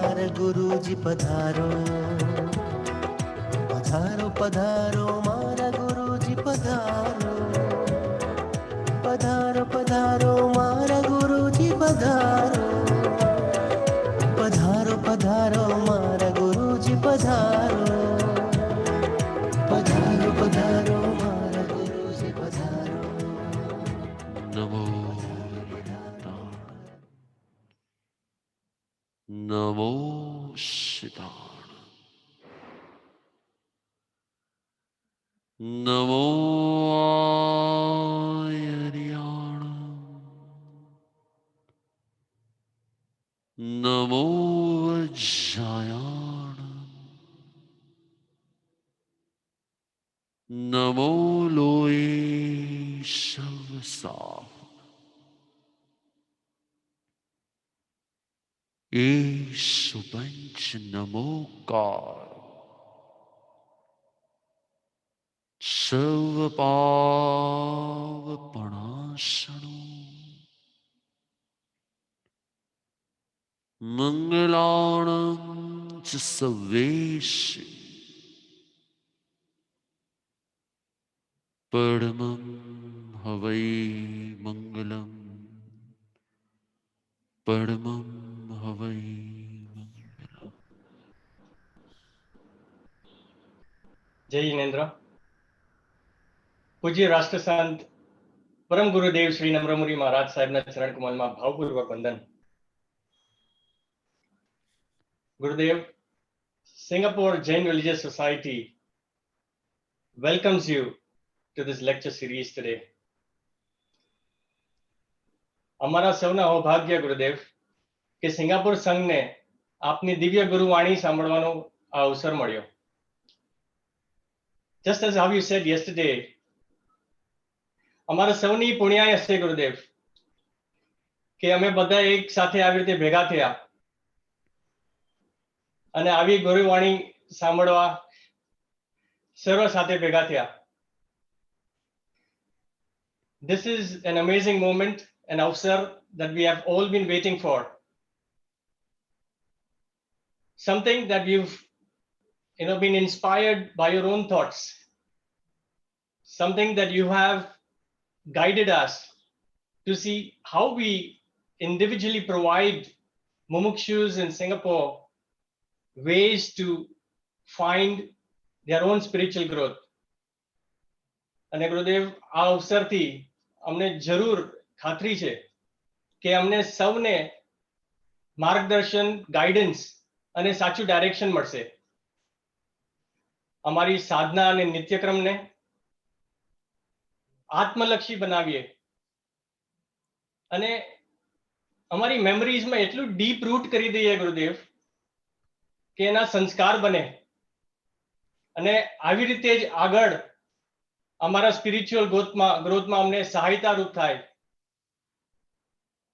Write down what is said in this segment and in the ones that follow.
મારા ગુરુજી પધારો, પધારો પધારો મારા ગુરુજી પધારો, પધારો પધારો મારા ગુરુજી પધારો, પધારો પધારો મારા ગુરુજી પધારો, પધારો પધારો મારા ગુરુજી પધારો. નમો નમો સિદ્ધાણ, નમો હરિયાણ, નમો જયાણ, નમો લોય સવસા, ઈશુ પંચ નમોકાર, સર્વ પાવપણાસણો, મંગલાણં ચ સવેશી, પરમં હવૈ મંગલમ, પરમં હવૈ મંગલમ. જય જિનેન્દ્ર. પૂજ્ય રાષ્ટ્રસંત પરમ ગુરુદેવ શ્રી નમ્રમુનિ મહારાજ સાહેબના ચરણ કમલમાં ભાવપૂર્વક વંદન. ગુરુદેવ, Singapore Jain Religious Society welcomes you to this lecture series today. અમારા સૌના સૌભાગ્ય ગુરુદેવ કે સિંગાપુર સંઘને આપની દિવ્ય ગુરુવાણી સાંભળવાનો આ અવસર મળ્યો. Just as how you said yesterday, અમારા સૌની પુણ્યાય હશે ગુરુદેવ કે અમે બધા એક સાથે આવી રીતે ભેગા થયા અને આવી ગુરુવાણી સાંભળવા સર્વ સાથે ભેગા થયા. This is an amazing moment, an avsar that we have all been waiting for. Something that you've been inspired by your own thoughts. Something that you have guided us to see how we individually provide mumukshus in Singapore ways to find their own spiritual growth. અને ગુરુદેવ આ અવસરથી અમને જરૂર ખાતરી છે કે અમને સૌને માર્ગદર્શન, ગાઈડન્સ અને સાચું ડાયરેક્શન મળશે. અમારી સાધના અને નિત્યક્રમને આત્મલક્ષી બનાવીએ અને અમારી મેમરીઝમાં એટલું ડીપ રૂટ કરી દઈએ ગુરુદેવ કે એના સંસ્કાર બને અને આવી રીતે જ આગળ અમારા સ્પિરિચ્યુઅલ ગ્રોથમાં અમને સહાયતા રૂપ થાય,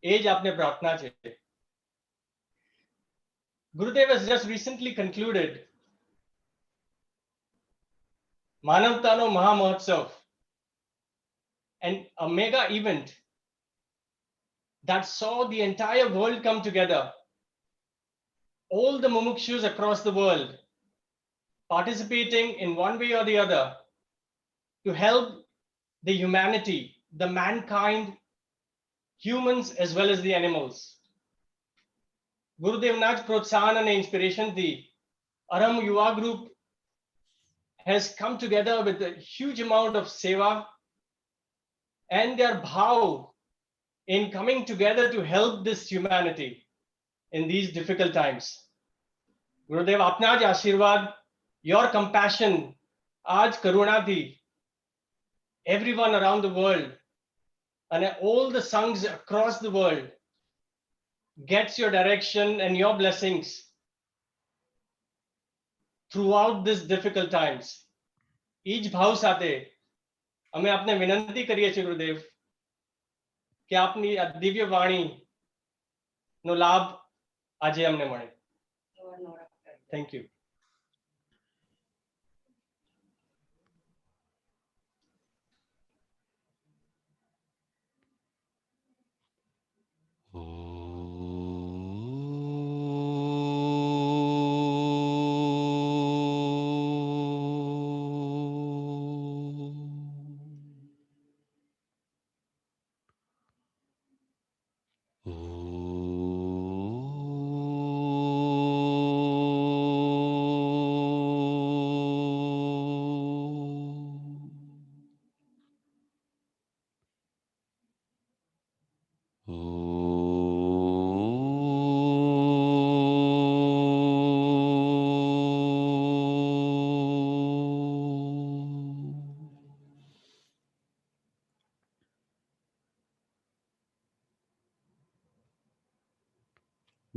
એ જ આપને પ્રાર્થના છે. Gurudev has just recently concluded માનવતાનો મહામહોત્સવ, and a mega event that saw the entire world come together, all the mumukshus across the world participating in one way or the other to help the humanity, the mankind, humans as well as the animals. Gurudevના જ પ્રોત્સાહન અને ઇન્સ્પિરેશનથી Aram Yuva Group has come together with a huge amount of seva and their bhav in coming together to help this humanity in these difficult times. Gurudev, apna aj ashirwad, your compassion, aaj karuna thi, everyone around the world and all the sanghs across the world gets your direction and your blessings throughout these difficult times. ઈ જ ભાવ સાથે અમે આપને વિનંતી કરીએ છીએ ગુરુદેવ કે આપની આ દિવ્ય વાણીનો લાભ આજે અમને મળે. Thank you.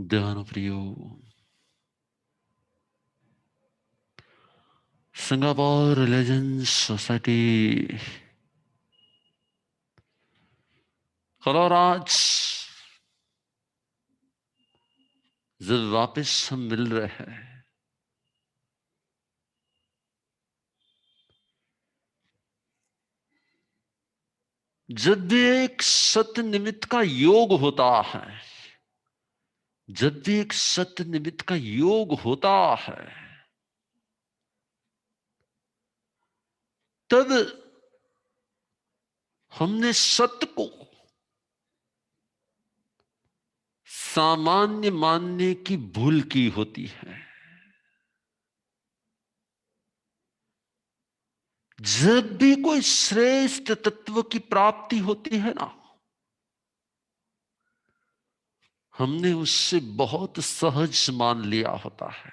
ध्यान प्रियो, सिंगापुर रिलीजन्स सोसाइटी कल आज जब वापस हम मिल रहे हैं, जब भी एक सत्य निमित्त का योग होता है, जब भी एक सत्य निमित्त का योग होता है, तब हमने सत्य को सामान्य मानने की भूल की होती है। जब भी कोई श्रेष्ठ तत्व की प्राप्ति होती है ना, हमने उससे बहुत सहज मान लिया होता है,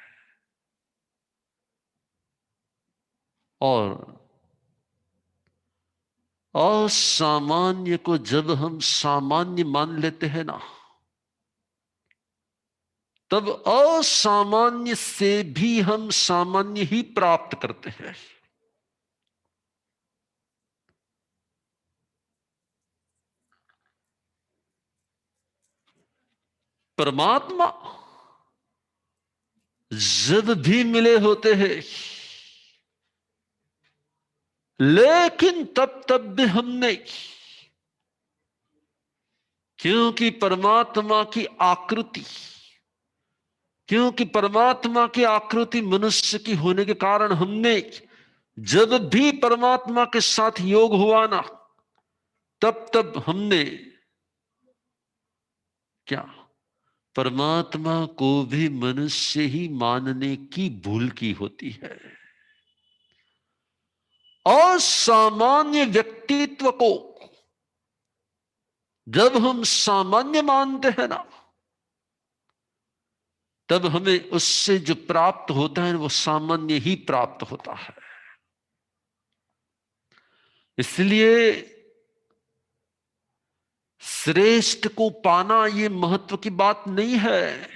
और असामान्य को जब हम सामान्य मान लेते हैं ना, तब असामान्य से भी हम सामान्य ही प्राप्त करते हैं। परमात्मा जब भी मिले होते हैं, लेकिन तब भी हमने, क्योंकि परमात्मा की आकृति, क्योंकि परमात्मा की आकृति मनुष्य की होने के कारण हमने जब भी परमात्मा के साथ योग हुआ ना, तब हमने क्या, परमात्मा को भी मनुष्य ही मानने की भूल की होती है। असामान्य व्यक्तित्व को जब हम सामान्य मानते हैं ना, तब हमें उससे जो प्राप्त होता है वो सामान्य ही प्राप्त होता है। इसलिए श्रेष्ठ को पाना ये महत्व की बात नहीं है।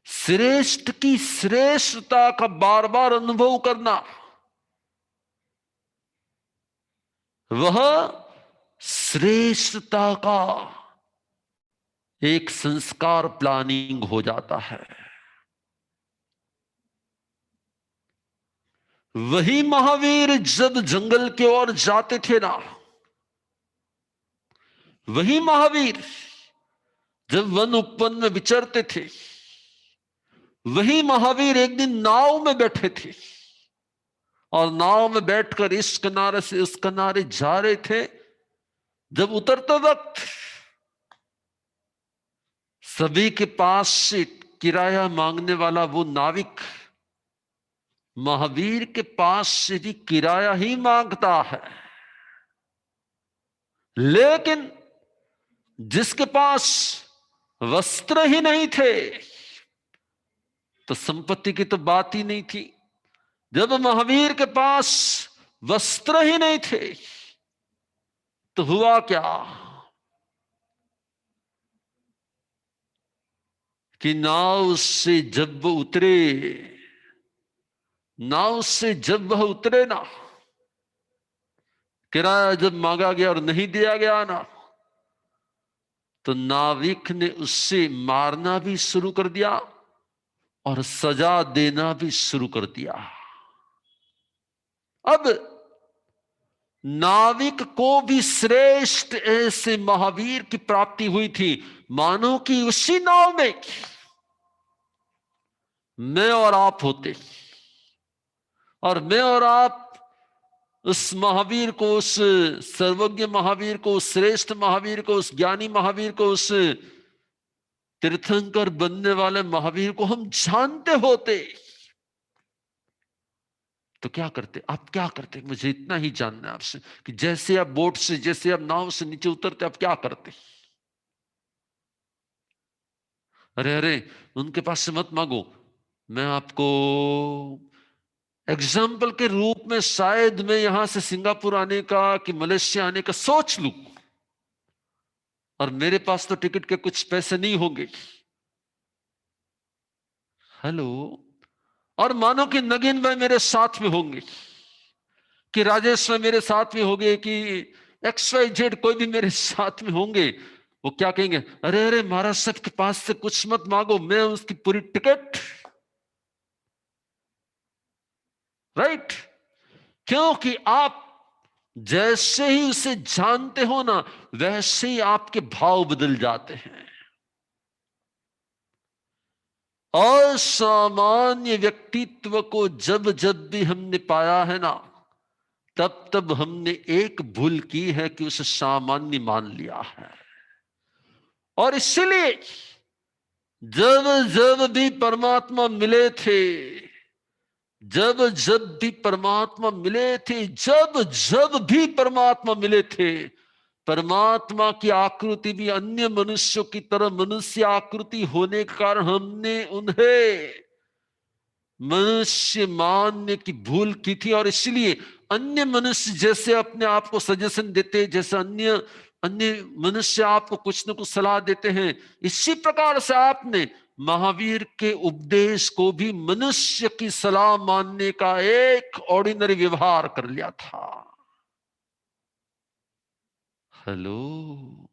श्रेष्ठ की श्रेष्ठता का बार बार अनुभव करना, वह श्रेष्ठता का एक संस्कार प्लानिंग हो जाता है। वही महावीर जब जंगल की ओर जाते थे ना, वही महावीर जब वन उपवन में विचरते थे, वही महावीर एक दिन नाव में बैठे थे, और नाव में बैठकर इस किनारे से उस किनारे जा रहे थे। जब उतरते वक्त सभी के पास से किराया मांगने वाला वो नाविक महावीर के पास से भी किराया ही मांगता है, लेकिन जिसके पास वस्त्र ही नहीं थे, तो संपत्ति की तो बात ही नहीं थी। जब महावीर के पास वस्त्र ही नहीं थे, तो हुआ क्या कि नाव से जब वो उतरे, नाव से जब वह उतरे ना, किराया जब मांगा गया और नहीं दिया गया ना, तो नाविक ने उससे मारना भी शुरू कर दिया और सजा देना भी शुरू कर दिया। अब नाविक को भी श्रेष्ठ ऐसे महावीर की प्राप्ति हुई थी, मानो कि उसी नाव में मैं और आप होते, और मैं और आप उस महावीर को, उस सर्वज्ञ महावीर को, उस श्रेष्ठ महावीर को, उस ज्ञानी महावीर को, उस तीर्थंकर बनने वाले महावीर को हम जानते होते, तो क्या करते? आप क्या करते? मुझे इतना ही जानना है आपसे कि जैसे आप बोट से, जैसे आप नाव से नीचे उतरते, आप क्या करते? अरे अरे, उनके पास से मत मांगो, मैं आपको एग्जाम्पल के रूप में शायद मैं यहां से सिंगापुर आने का कि मलेशिया आने का सोच लूं, और मेरे पास तो टिकट के कुछ पैसे नहीं होंगे। हेलो। और मानो कि नगीन भाई मेरे साथ में होंगे, कि राजेश भाई मेरे साथ में होंगे, कि XYZ कोई भी मेरे साथ में होंगे। वो क्या कहेंगे, अरे अरे महाराज साहब के पास से कुछ मत मांगो, मैं उसकी पूरी टिकट। राइट। क्योंकि आप जैसे ही उसे जानते हो ना, वैसे ही आपके भाव बदल जाते हैं। असामान्य व्यक्तित्व को जब जब भी हमने पाया है ना, तब तब हमने एक भूल की है कि उसे सामान्य मान लिया है। और इसलिए जब जब भी परमात्मा मिले थे, जब जब भी परमात्मा मिले थे, जब जब भी परमात्मा मिले थे, परमात्मा की आकृति भी अन्य मनुष्यों की तरह मनुष्य आकृति होने के कारण हमने उन्हें मनुष्य मानने की भूल की थी। और इसलिए अन्य मनुष्य जैसे अपने आप को सजेशन देते, जैसे अन्य अन्य मनुष्य आपको कुछ न कुछ सलाह देते हैं, इसी प्रकार से आपने महावीर के उपदेश को भी मनुष्य की सलाह मानने का एक ऑर्डिनरी व्यवहार कर लिया था। हेलो।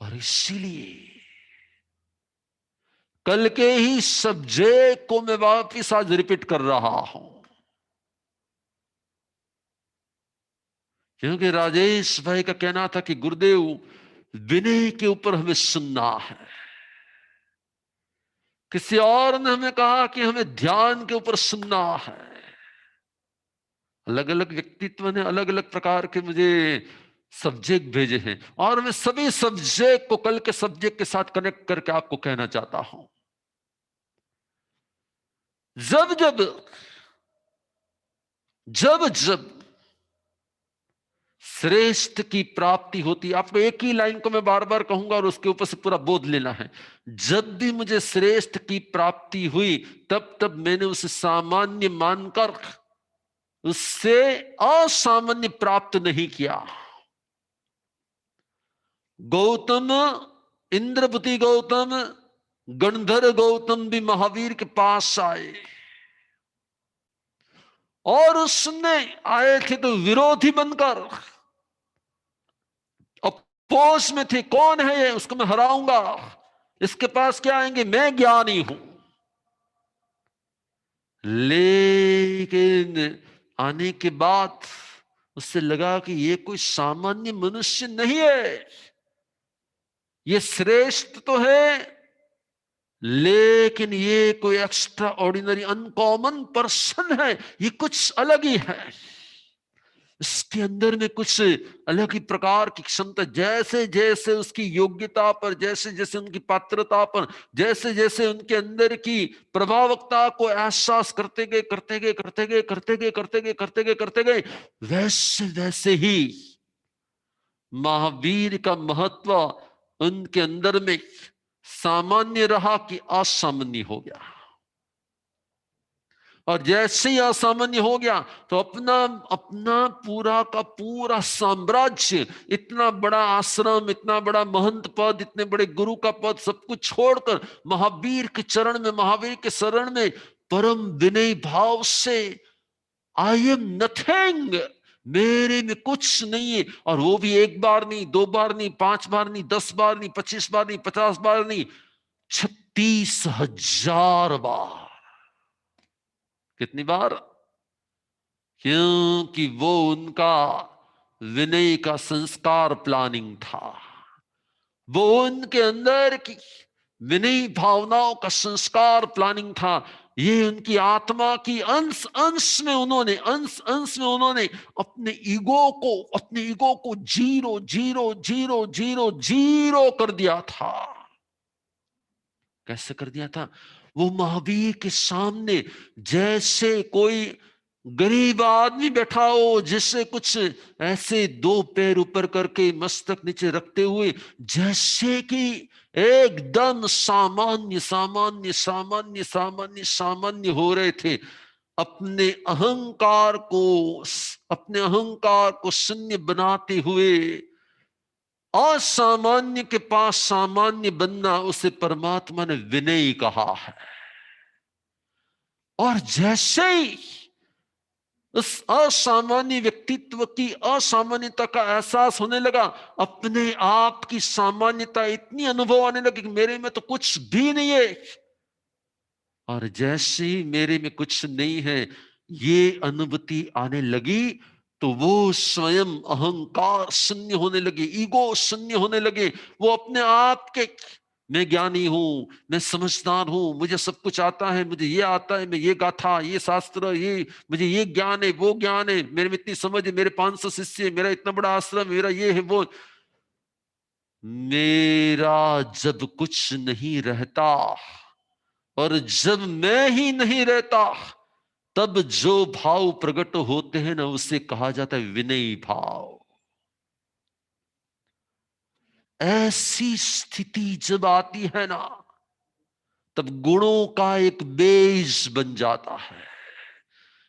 और इसीलिए कल के ही सब्जेक्ट को मैं वापिस आज रिपीट कर रहा हूं, क्योंकि राजेश भाई का कहना था कि गुरुदेव विनय के ऊपर हमें सुनना है। किसी और ने हमें कहा कि हमें ध्यान के ऊपर सुनना है। अलग अलग व्यक्तित्व ने अलग अलग प्रकार के मुझे सब्जेक्ट भेजे हैं, और मैं सभी सब्जेक्ट को कल के सब्जेक्ट के साथ कनेक्ट करके आपको कहना चाहता हूं। जब जब जब जब श्रेष्ठ की प्राप्ति होती, आपको एक ही लाइन को मैं बार बार कहूंगा और उसके ऊपर से पूरा बोध लेना है। जब भी मुझे श्रेष्ठ की प्राप्ति हुई, तब तब मैंने उसे सामान्य मानकर उससे असामान्य प्राप्त नहीं किया। गौतम, इंद्रपति गौतम, गणधर गौतम भी महावीर के पास आए, और उसने आए थे तो विरोधी बनकर, अपोज में थे। कौन है ये, उसको मैं हराऊंगा, इसके पास क्या आएंगे, मैं ज्ञानी हूं। लेकिन आने के बाद उससे लगा कि ये कोई सामान्य मनुष्य नहीं है, ये श्रेष्ठ तो है, लेकिन ये कोई एक्स्ट्रा ऑर्डिनरी अनकॉमन पर्सन है, ये कुछ अलग ही है। इसके अंदर में कुछ अलग ही प्रकार की क्षमता, जैसे जैसे उसकी योग्यता पर, जैसे जैसे उनकी पात्रता पर, जैसे जैसे उनके अंदर की प्रभावकता को एहसास करते गए करते गए करते गए करते गए करते गए करते गए करते गए, वैसे वैसे ही महावीर का महत्व उनके अंदर में सामान्य रहा कि असामान्य हो गया। और जैसे ही असामान्य हो गया तो अपना अपना पूरा का पूरा साम्राज्य, इतना बड़ा आश्रम, इतना बड़ा महंत पद, इतने बड़े गुरु का पद, सब कुछ छोड़कर महावीर के चरण में, महावीर के शरण में परम विनय भाव से, आई एम नथिंग, मेरे में कुछ नहीं है। और वो भी एक बार नहीं, दो बार नहीं, 5 बार नहीं, 10 बार नहीं, 25 बार नहीं, 50 बार नहीं, 36,000 बार। कितनी बार? क्योंकि वो उनका विनय का संस्कार प्लानिंग था, वो उनके अंदर की विनय भावनाओं का संस्कार प्लानिंग था। ये उनकी आत्मा की अंश अंश में उन्होंने अपने ईगो को zero zero zero zero zero कर दिया था। कैसे कर दिया था? वो महावीर के सामने जैसे कोई गरीब आदमी बैठा हो, जिससे कुछ ऐसे 2 पैर ऊपर करके मस्तक नीचे रखते हुए, जैसे कि एकदम सामान्य सामान्य सामान्य सामान्य सामान्य हो रहे थे। अपने अहंकार को शून्य बनाते हुए असामान्य के पास सामान्य बनना, उसे परमात्मा ने विनय कहा है। और जैसे ही उस असामान्य व्यक्तित्व की असामान्यता का एहसास होने लगा, अपने आप की सामान्यता इतनी अनुभव आने लगी कि मेरे में तो कुछ भी नहीं है। और जैसे ही मेरे में कुछ नहीं है ये अनुभूति आने लगी, तो वो स्वयं अहंकार शून्य होने लगे, ईगो शून्य होने लगे। वो अपने आप के, मैं ज्ञानी हूं, मैं समझदार हूं, मुझे सब कुछ आता है, मुझे ये आता है, मैं ये गाथा, ये शास्त्र, ये मुझे ये ज्ञान है, वो ज्ञान है, मेरे में इतनी समझ है, मेरे 500 शिष्य, मेरा इतना बड़ा आश्रम, मेरा ये है वो। मेरा जब कुछ नहीं रहता और जब मैं ही नहीं रहता, तब जो भाव प्रकट होते हैं ना, उसे कहा जाता है विनयी भाव। ऐसी स्थिति जब आती है ना, तब गुणों का एक बेस बन जाता है।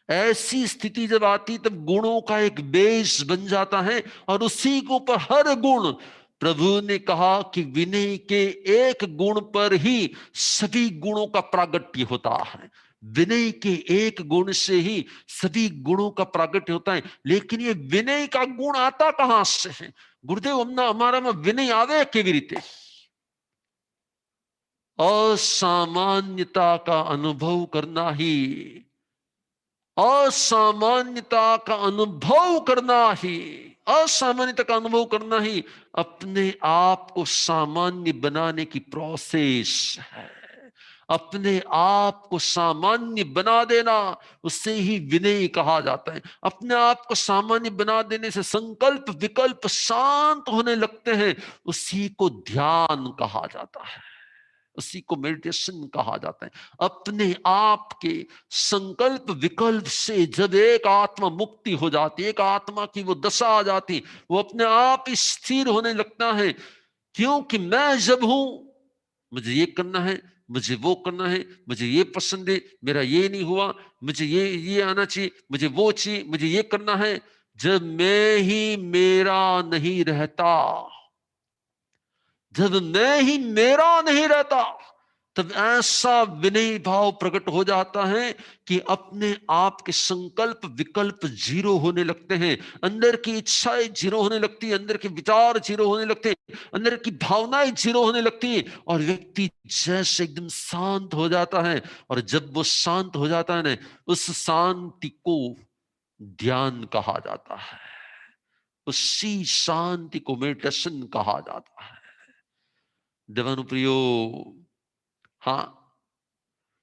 ऐसी स्थिति जब आती तब गुणों का एक बेस बन जाता है, और उसी के ऊपर हर गुण, प्रभु ने कहा कि विनय के एक गुण पर ही सभी गुणों का प्रागट्य होता है। विनय के एक गुण से ही सभी गुणों का प्रागट्य होता है। लेकिन ये विनय का गुण आता कहां से है? गुरुदेव, हमारा में विनय आवे केवी रीते? असामान्यता का अनुभव करना ही, असामान्यता का अनुभव करना ही, असामान्यता का अनुभव करना ही अपने आप को सामान्य बनाने की प्रोसेस है। अपने आप को सामान्य बना देना, उससे ही विनय कहा जाता है। अपने आप को सामान्य बना देने से संकल्प विकल्प शांत होने लगते हैं, उसी को ध्यान कहा जाता है, उसी को मेडिटेशन कहा जाता है। अपने आप के संकल्प विकल्प से जब एक आत्मा मुक्ति हो जाती है, एक आत्मा की वो दशा आ जाती, वो अपने आप ही स्थिर होने लगता है। क्योंकि मैं जब हूं, मुझे ये करना है, मुझे वो करना है, मुझे ये पसंद है, मेरा ये नहीं हुआ, मुझे ये आना चाहिए, मुझे वो चाहिए, मुझे ये करना है। जब मैं ही मेरा नहीं रहता, जब मैं ही मेरा नहीं रहता, तब ऐसा विनय भाव प्रकट हो जाता है कि अपने आप के संकल्प विकल्प जीरो होने लगते हैं, अंदर की इच्छाएं जीरो होने लगती है, अंदर के विचार जीरो होने लगते हैं, अंदर की भावनाएं जीरो होने लगती है, और व्यक्ति जैसे एकदम शांत हो जाता है। और जब वो शांत हो जाता है ना, उस शांति को ध्यान कहा जाता है, उसी शांति को मेडिटेशन कहा जाता है। देवानुप्रियो, हाँ,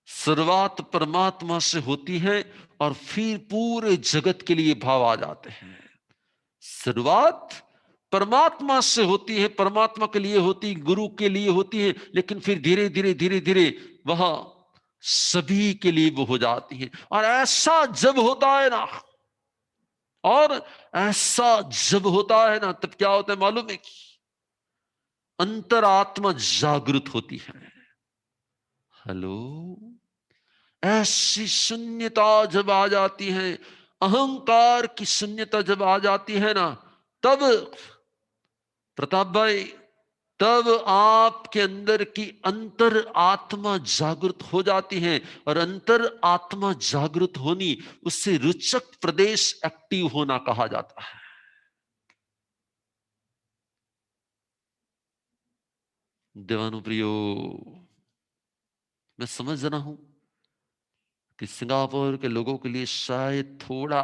शुरुआत परमात्मा से होती है और फिर पूरे जगत के लिए भाव आ जाते हैं। शुरुआत परमात्मा से होती है, परमात्मा के लिए होती, गुरु के लिए होती है, लेकिन फिर धीरे धीरे धीरे धीरे वह सभी के लिए वो हो जाती है। और ऐसा जब होता है ना, और ऐसा जब होता है ना, तब क्या होता है मालूम है? अंतरात्मा जागृत होती है। हेलो, ऐसी शून्यता जब आ जाती है, अहंकार की शून्यता जब आ जाती है ना, तब प्रताप भाई, तब आपके अंदर की अंतर आत्मा जागृत हो जाती है। और अंतर आत्मा जागृत होनी, उससे रुचक प्रदेश एक्टिव होना कहा जाता है। देवानुप्रियो, मैं समझ रहा हूं कि सिंगापुर के लोगों के लिए शायद थोड़ा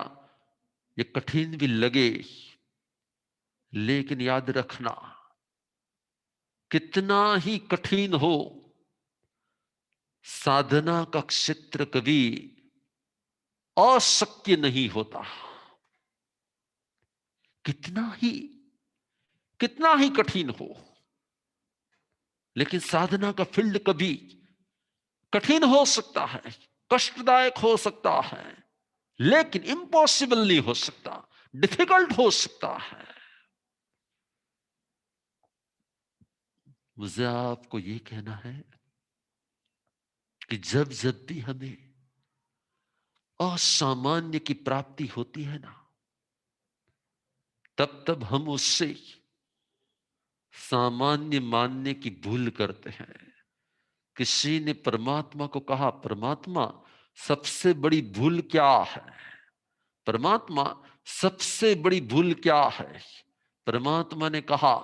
ये कठिन भी लगे, लेकिन याद रखना, कितना ही कठिन हो, साधना का क्षेत्र कभी अशक्य नहीं होता। कितना ही कठिन हो, लेकिन साधना का फील्ड कभी कठिन हो सकता है, कष्टदायक हो सकता है, लेकिन इम्पॉसिबल नहीं हो सकता, डिफिकल्ट हो सकता है। मुझे आपको यह कहना है कि जब जब भी हमें असामान्य की प्राप्ति होती है ना, तब तब हम उससे सामान्य मानने की भूल करते हैं। किसी ने परमात्मा को कहा, परमात्मा सबसे बड़ी भूल क्या है? परमात्मा सबसे बड़ी भूल क्या है? परमात्मा ने कहा,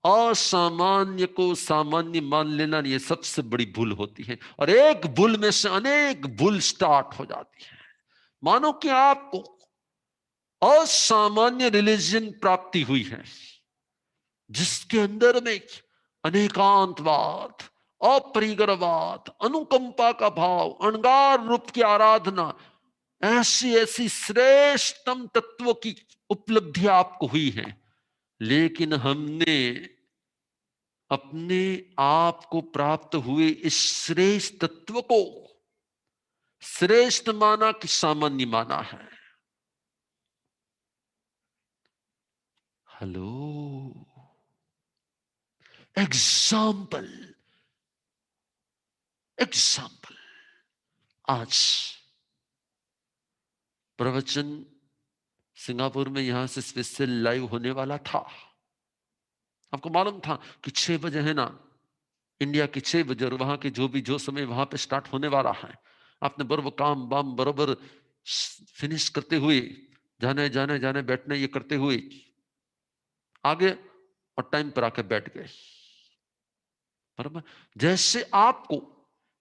असामान्य को सामान्य मान लेना ये सबसे बड़ी भूल होती है। और एक भूल में से अनेक भूल स्टार्ट हो जाती है। मानो कि आपको असामान्य रिलीजन प्राप्ति हुई है, जिसके अंदर में अनेकांतवाद, अपरिग्रहवाद, अनुकंपा का भाव, अणगार रूप की आराधना, ऐसी ऐसी श्रेष्ठतम तत्वों की उपलब्धि आपको हुई है। लेकिन हमने अपने आप को प्राप्त हुए इस श्रेष्ठ तत्व को श्रेष्ठ माना कि सामान्य माना है? Hello, example example. आज प्रवचन सिंगापुर में यहां से स्पेशल लाइव होने वाला था। आपको मालूम था कि 6 बजे है ना, इंडिया की 6 बजे, और वहां के जो समय वहां पे स्टार्ट होने वाला है। आपने बरोबर काम बाम बरोबर फिनिश करते हुए, जाने जाने जाने बैठने ये करते हुए आगे और टाइम पर आके बैठ गए। बराबर, जैसे आपको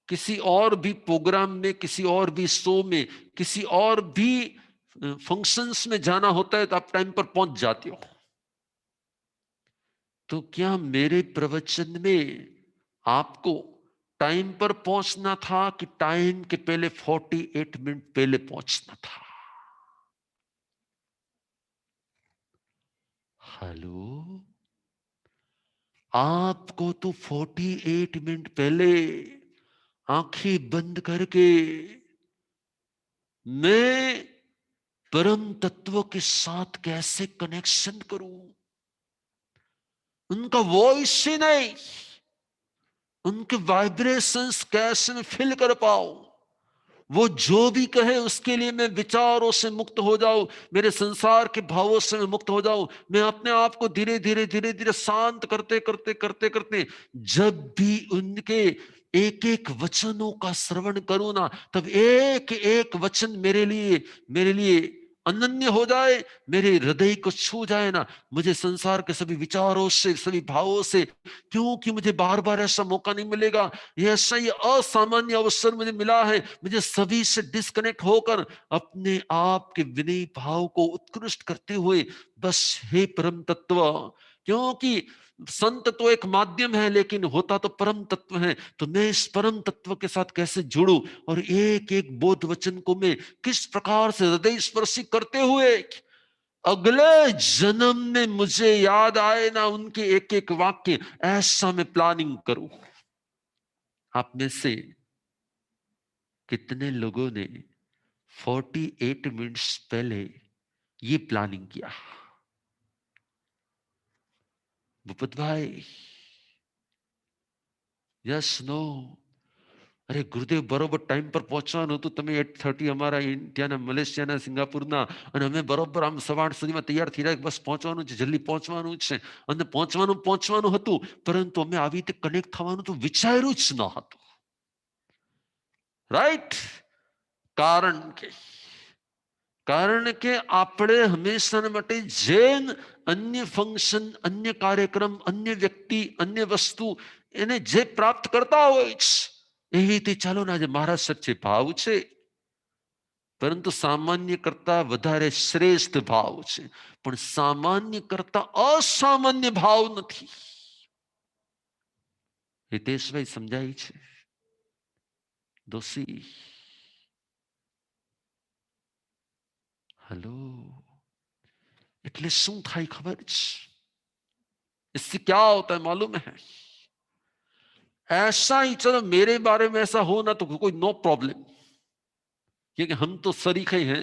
किसी और भी प्रोग्राम में, किसी और भी शो में, किसी और भी फंक्शंस में जाना होता है तो आप टाइम पर पहुंच जाते हो। तो क्या मेरे प्रवचन में आपको टाइम पर पहुंचना था कि टाइम के पहले 48 मिनट पहले पहुंचना था? हेलो, आपको तो 48 मिनट पहले आंखें बंद करके मैं परम तत्व के साथ कैसे कनेक्शन करूं? उनका वॉइस ही नहीं, उनके वाइब्रेशंस कैसे मैं फील कर पाऊं? वो जो भी कहे उसके लिए मैं विचारों से मुक्त हो जाऊं, मेरे संसार के भावों से मैं मुक्त हो जाऊं। मैं अपने आप को धीरे धीरे धीरे धीरे शांत करते करते करते करते जब भी उनके एक एक वचनों का श्रवण करूं ना, तब एक एक वचन मेरे लिए अनन्य हो जाए, मेरे हृदय को छू जाए ना। मुझे संसार के सभी विचारों से, सभी भावों से, क्योंकि मुझे बार बार ऐसा मौका नहीं मिलेगा। ये ऐसा ही असामान्य अवसर मुझे मिला है, मुझे सभी से डिस्कनेक्ट होकर अपने आप के विनयी भाव को उत्कृष्ट करते हुए, बस हे परम तत्व, क्योंकि संत तो एक माध्यम है लेकिन होता तो परम तत्व है, तो मैं इस परम तत्व के साथ कैसे जुड़ूं और एक एक बोध वचन को मैं किस प्रकार से हृदय स्पर्शी करते हुए अगले जन्म में मुझे याद आए ना उनके एक एक वाक्य, ऐसा मैं प्लानिंग करूं। आप में से कितने लोगों ने 48 मिनट्स पहले ये प्लानिंग किया? भूपत भाई, यस नो? अरे गुरुदेव, बरोबर टाइम पर પહોંચવાનું હતું, તમે 8:30 અમારા ઇન્ડિયાના, મલેશિયાના, સિંગાપુરના, અને અમે બરોબર આમ 8:15 સુધીમાં તૈયાર થઈ રહ્યા, બસ પહોંચવાનું છે, જલ્દી પહોંચવાનું છે, અને પહોંચવાનું હતું, પરંતુ અમે આવી રીતે કનેક્ટ થવાનું તો વિચાર્યું જ ન હતું, રાઈટ? કારણ કે આપણે હંમેશા માટે જેન અન્ય ફંક્શન, અન્ય કાર્યક્રમ, અન્ય વ્યક્તિ, અન્ય વસ્તુ એને જે પ્રાપ્ત કરતા હોય છે એવી રીતે ચાલો ને, આજે મારા સચ્ચે ભાવ છે, પરંતુ સામાન્ય કરતા વધારે શ્રેષ્ઠ ભાવ છે, પણ સામાન્ય કરતા અસામાન્ય ભાવ નથી. હિતેશભાઈ સમજાય છે? દોશી, हेलो, એટલે શું થાય ખબર છે? इससे क्या होता है मालूम है? ऐसा ही चलो मेरे बारे में ऐसा हो ना तो कोई नो प्रॉब्लम, क्योंकि हम तो सरीखे हैं,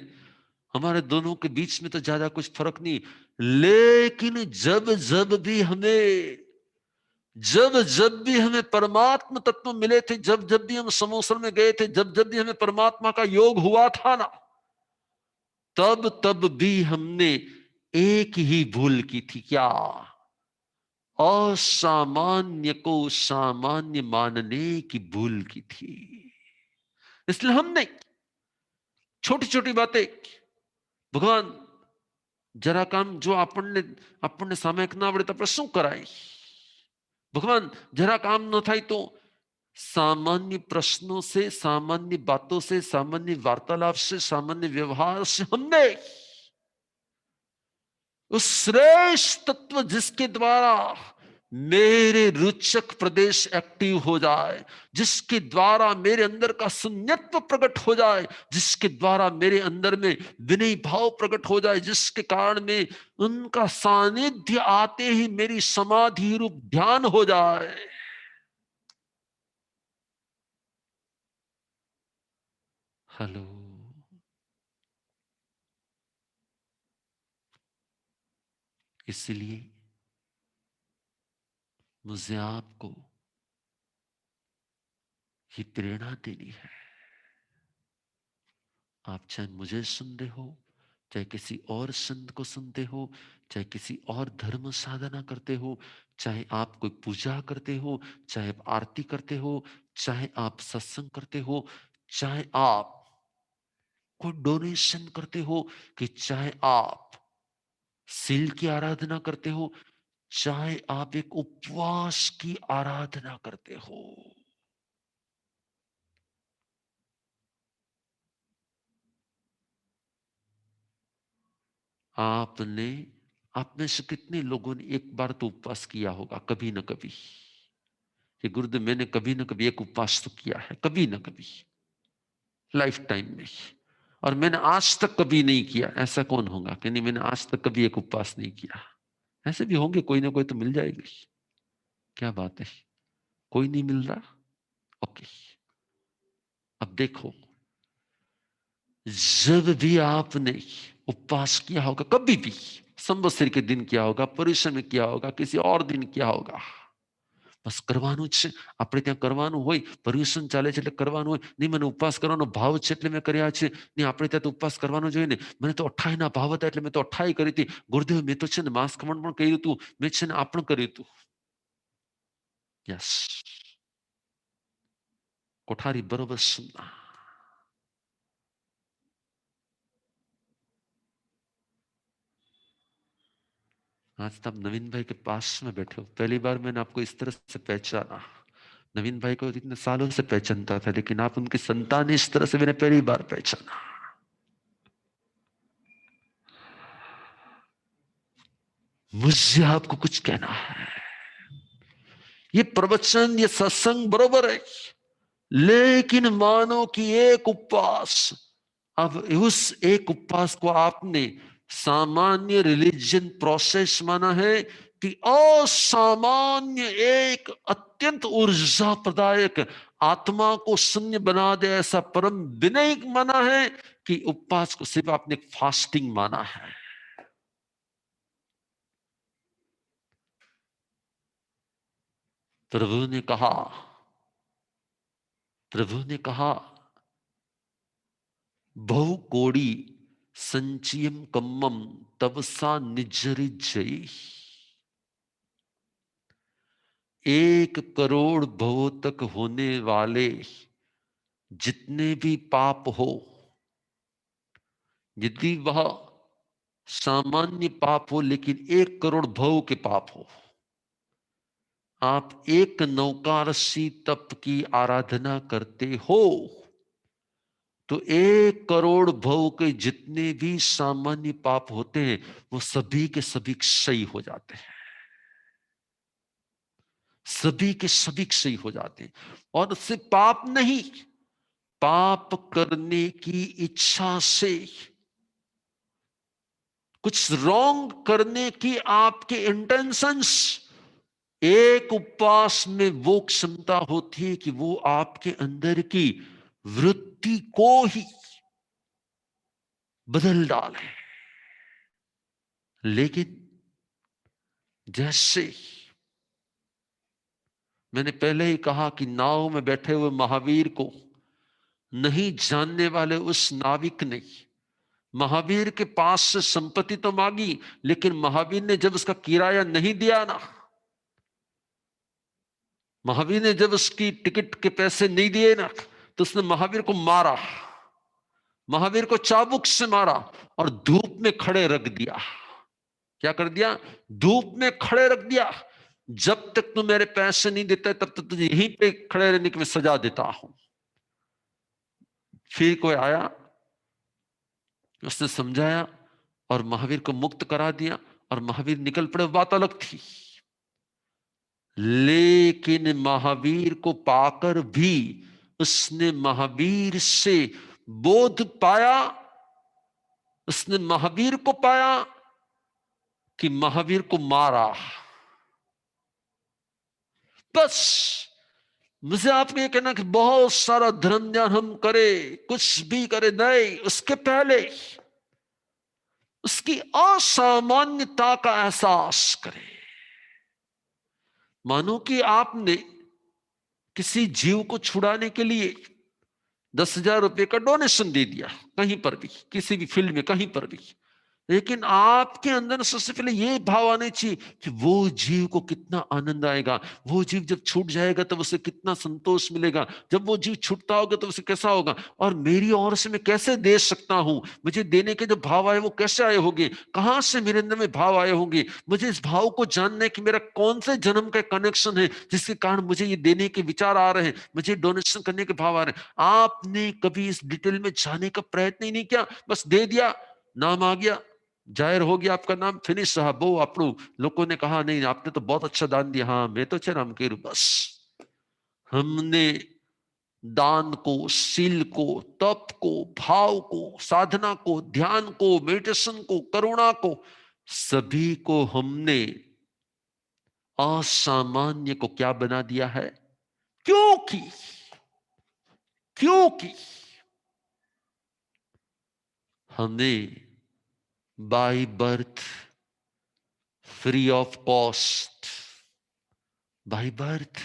हमारे दोनों के बीच में तो ज्यादा कुछ फर्क नहीं। लेकिन जब जब भी हमें परमात्मा तत्व मिले थे, जब जब भी हम समोसर में गए थे, जब जब भी हमें परमात्मा का योग हुआ था ना, तब तब भी हमने एक ही भूल की थी, क्या? असामान्य को सामान्य मानने की भूल की थी। इसलिए हमने छोटी छोटी बातें, भगवान जरा काम जो આપણને સામે ના આવડે તો આપણે શું કરાય? भगवान जरा काम न થાય तो सामान्य प्रश्नों से, सामान्य बातों से, सामान्य वार्तालाप से, सामान्य व्यवहार से हमने उस श्रेष्ठ तत्व जिसके द्वारा मेरे रुचक प्रदेश एक्टिव हो जाए, जिसके द्वारा मेरे अंदर का शून्यत्व प्रकट हो जाए, जिसके द्वारा मेरे अंदर में विनय भाव प्रकट हो जाए, जिसके कारण में उनका सानिध्य आते ही मेरी समाधि रूप ध्यान हो जाए। हेलो, इसलिए मुझे आपको ये प्रेरणा देनी है। आप चाहे मुझे सुनते हो, चाहे किसी और संत को सुनते हो, चाहे किसी और धर्म साधना करते हो, चाहे आप कोई पूजा करते हो, चाहे आप आरती करते हो, चाहे आप सत्संग करते हो, चाहे आप कोई डोनेशन करते हो, कि चाहे आप सील की आराधना करते हो, चाहे आप एक उपवास की आराधना करते हो, आपने, आप में से कितने लोगों ने एक बार तो उपवास किया होगा, कभी ना कभी, कि गुरुदेव मैंने कभी ना कभी एक उपवास तो किया है, कभी ना कभी लाइफ टाइम में, और मैंने आज तक कभी नहीं किया। ऐसा कौन होगा कि नहीं मैंने आज तक कभी एक उपवास नहीं किया? ऐसे भी होंगे, कोई ना कोई तो मिल जाएगी। क्या बात है, कोई नहीं मिल रहा? ओके, अब देखो, जब भी आपने उपवास किया होगा, कभी भी संवत्सर के दिन किया होगा, परिश्रम में किया होगा, किसी और दिन किया होगा, બસ કરવાનું જ છે, આપણે ત્યાં કરવાનું હોય, પર્યુષણ ચાલે છે એટલે કરવાનું હોય, નહીં મને ઉપવાસ કરવાનો ભાવ છે એટલે મેં કર્યા છે, નહીં આપણે ત્યાં તો ઉપવાસ કરવાનો જોઈએ ને, મને તો 28 ના ભાવ હતા એટલે મેં તો 28 કરી હતી, ગુરુદેવ મેં તો છે ને માંસ ખમણ પણ કર્યું હતું, મેં છે ને આ પણ કર્યું હતું. યસ, कोठारी बरोबर सुनना। आज तो आप नवीन भाई के पास में बैठे हो, पहली बार मैंने आपको इस तरह से पहचाना। नवीन भाई को इतने सालों से पहचानता था, लेकिन आप उनकी संतान इस तरह से मैंने पहली बार पहचाना। मुझे आपको कुछ कहना है, ये प्रवचन, ये सत्संग बरोबर है, लेकिन मानो कि एक उपवास, अब उस एक उपवास को आपने सामान्य रिलीजन प्रोसेस माना है कि असामान्य एक अत्यंत ऊर्जा प्रदायक, आत्मा को शून्य बना दे ऐसा परम विनय माना है, कि उपवास को सिर्फ आपने फास्टिंग माना है। प्रभु ने कहा, प्रभु ने कहा, बहु कोड़ी संचियम कम्मम तवसा निजरि जयी। 1 करोड़ भव तक होने वाले जितने भी पाप हो, यदि वह सामान्य पाप हो लेकिन 1 करोड़ भव के पाप हो, आप एक नौकारसी तप की आराधना करते हो, तो 1 करोड़ भव के जितने भी सामान्य पाप होते हैं वो सभी के सभी क्षय हो जाते हैं, सभी के सभी क्षय हो जाते हैं। और उससे पाप नहीं, पाप करने की इच्छा से, कुछ रॉन्ग करने की आपके इंटेंशंस, एक उपवास में वो क्षमता होती है कि वो आपके अंदर की वृत्ति को ही बदल डाले। लेकिन जैसे मैंने पहले ही कहा कि नाव में बैठे हुए महावीर को नहीं जानने वाले उस नाविक ने महावीर के पास से संपत्ति तो मांगी, लेकिन महावीर ने जब उसका किराया नहीं दिया ना, महावीर ने जब उसकी टिकट के पैसे नहीं दिए ना, तो उसने महावीर को मारा, महावीर को चाबुक से मारा और धूप में खड़े रख दिया। क्या कर दिया? धूप में खड़े रख दिया। जब तक तू मेरे पैसे नहीं देता तब तक तुझे यहीं पे खड़े रहने की मैं सजा देता हूं। फिर कोई आया, उसने समझाया और महावीर को मुक्त करा दिया और महावीर निकल पड़े। बात अलग थी, लेकिन महावीर को पाकर भी उसने महावीर से बोध पाया, उसने महावीर को पाया कि महावीर को मारा। बस मुझे आपको ये कहना कि बहुत सारा धर्म ध्यान हम करें, कुछ भी करें, नहीं, उसके पहले उसकी असामान्यता का एहसास करें। मानो कि आपने किसी जीव को छुड़ाने के लिए 10,000 रुपए का डोनेशन दे दिया, कहीं पर भी, किसी भी फील्ड में, कहीं पर भी, लेकिन आपके अंदर सबसे पहले ये भाव आने चाहिए कि वो जीव को कितना आनंद आएगा, वो जीव जब छूट जाएगा तब उसे कितना संतोष मिलेगा, जब वो जीव छूटता होगा तो उसे कैसा होगा, और मेरी ओर से मैं कैसे दे सकता हूं, मुझे देने के जो भाव आए वो कैसे आए होंगे, कहां से मेरे अंदर में भाव आए होंगे, मुझे इस भाव को जानना है कि मेरा कौन से जन्म का कनेक्शन है जिसके कारण मुझे ये देने के विचार आ रहे हैं, मुझे डोनेशन करने के भाव आ रहे हैं। आपने कभी इस डिटेल में जाने का प्रयत्न ही नहीं किया, बस दे दिया, नाम आ गया, जाहिर हो गया आपका नाम, फिनिश साहब, वो आपको लोगों ने कहा नहीं आपने तो बहुत अच्छा दान दिया, हाँ मैं तो अच्छा नाम के रू। बस हमने दान को, शील को, तप को, भाव को, साधना को, ध्यान को, मेडिटेशन को, करुणा को, सभी को हमने असामान्य को क्या बना दिया है? क्योंकि हमने by birth free of cost, by birth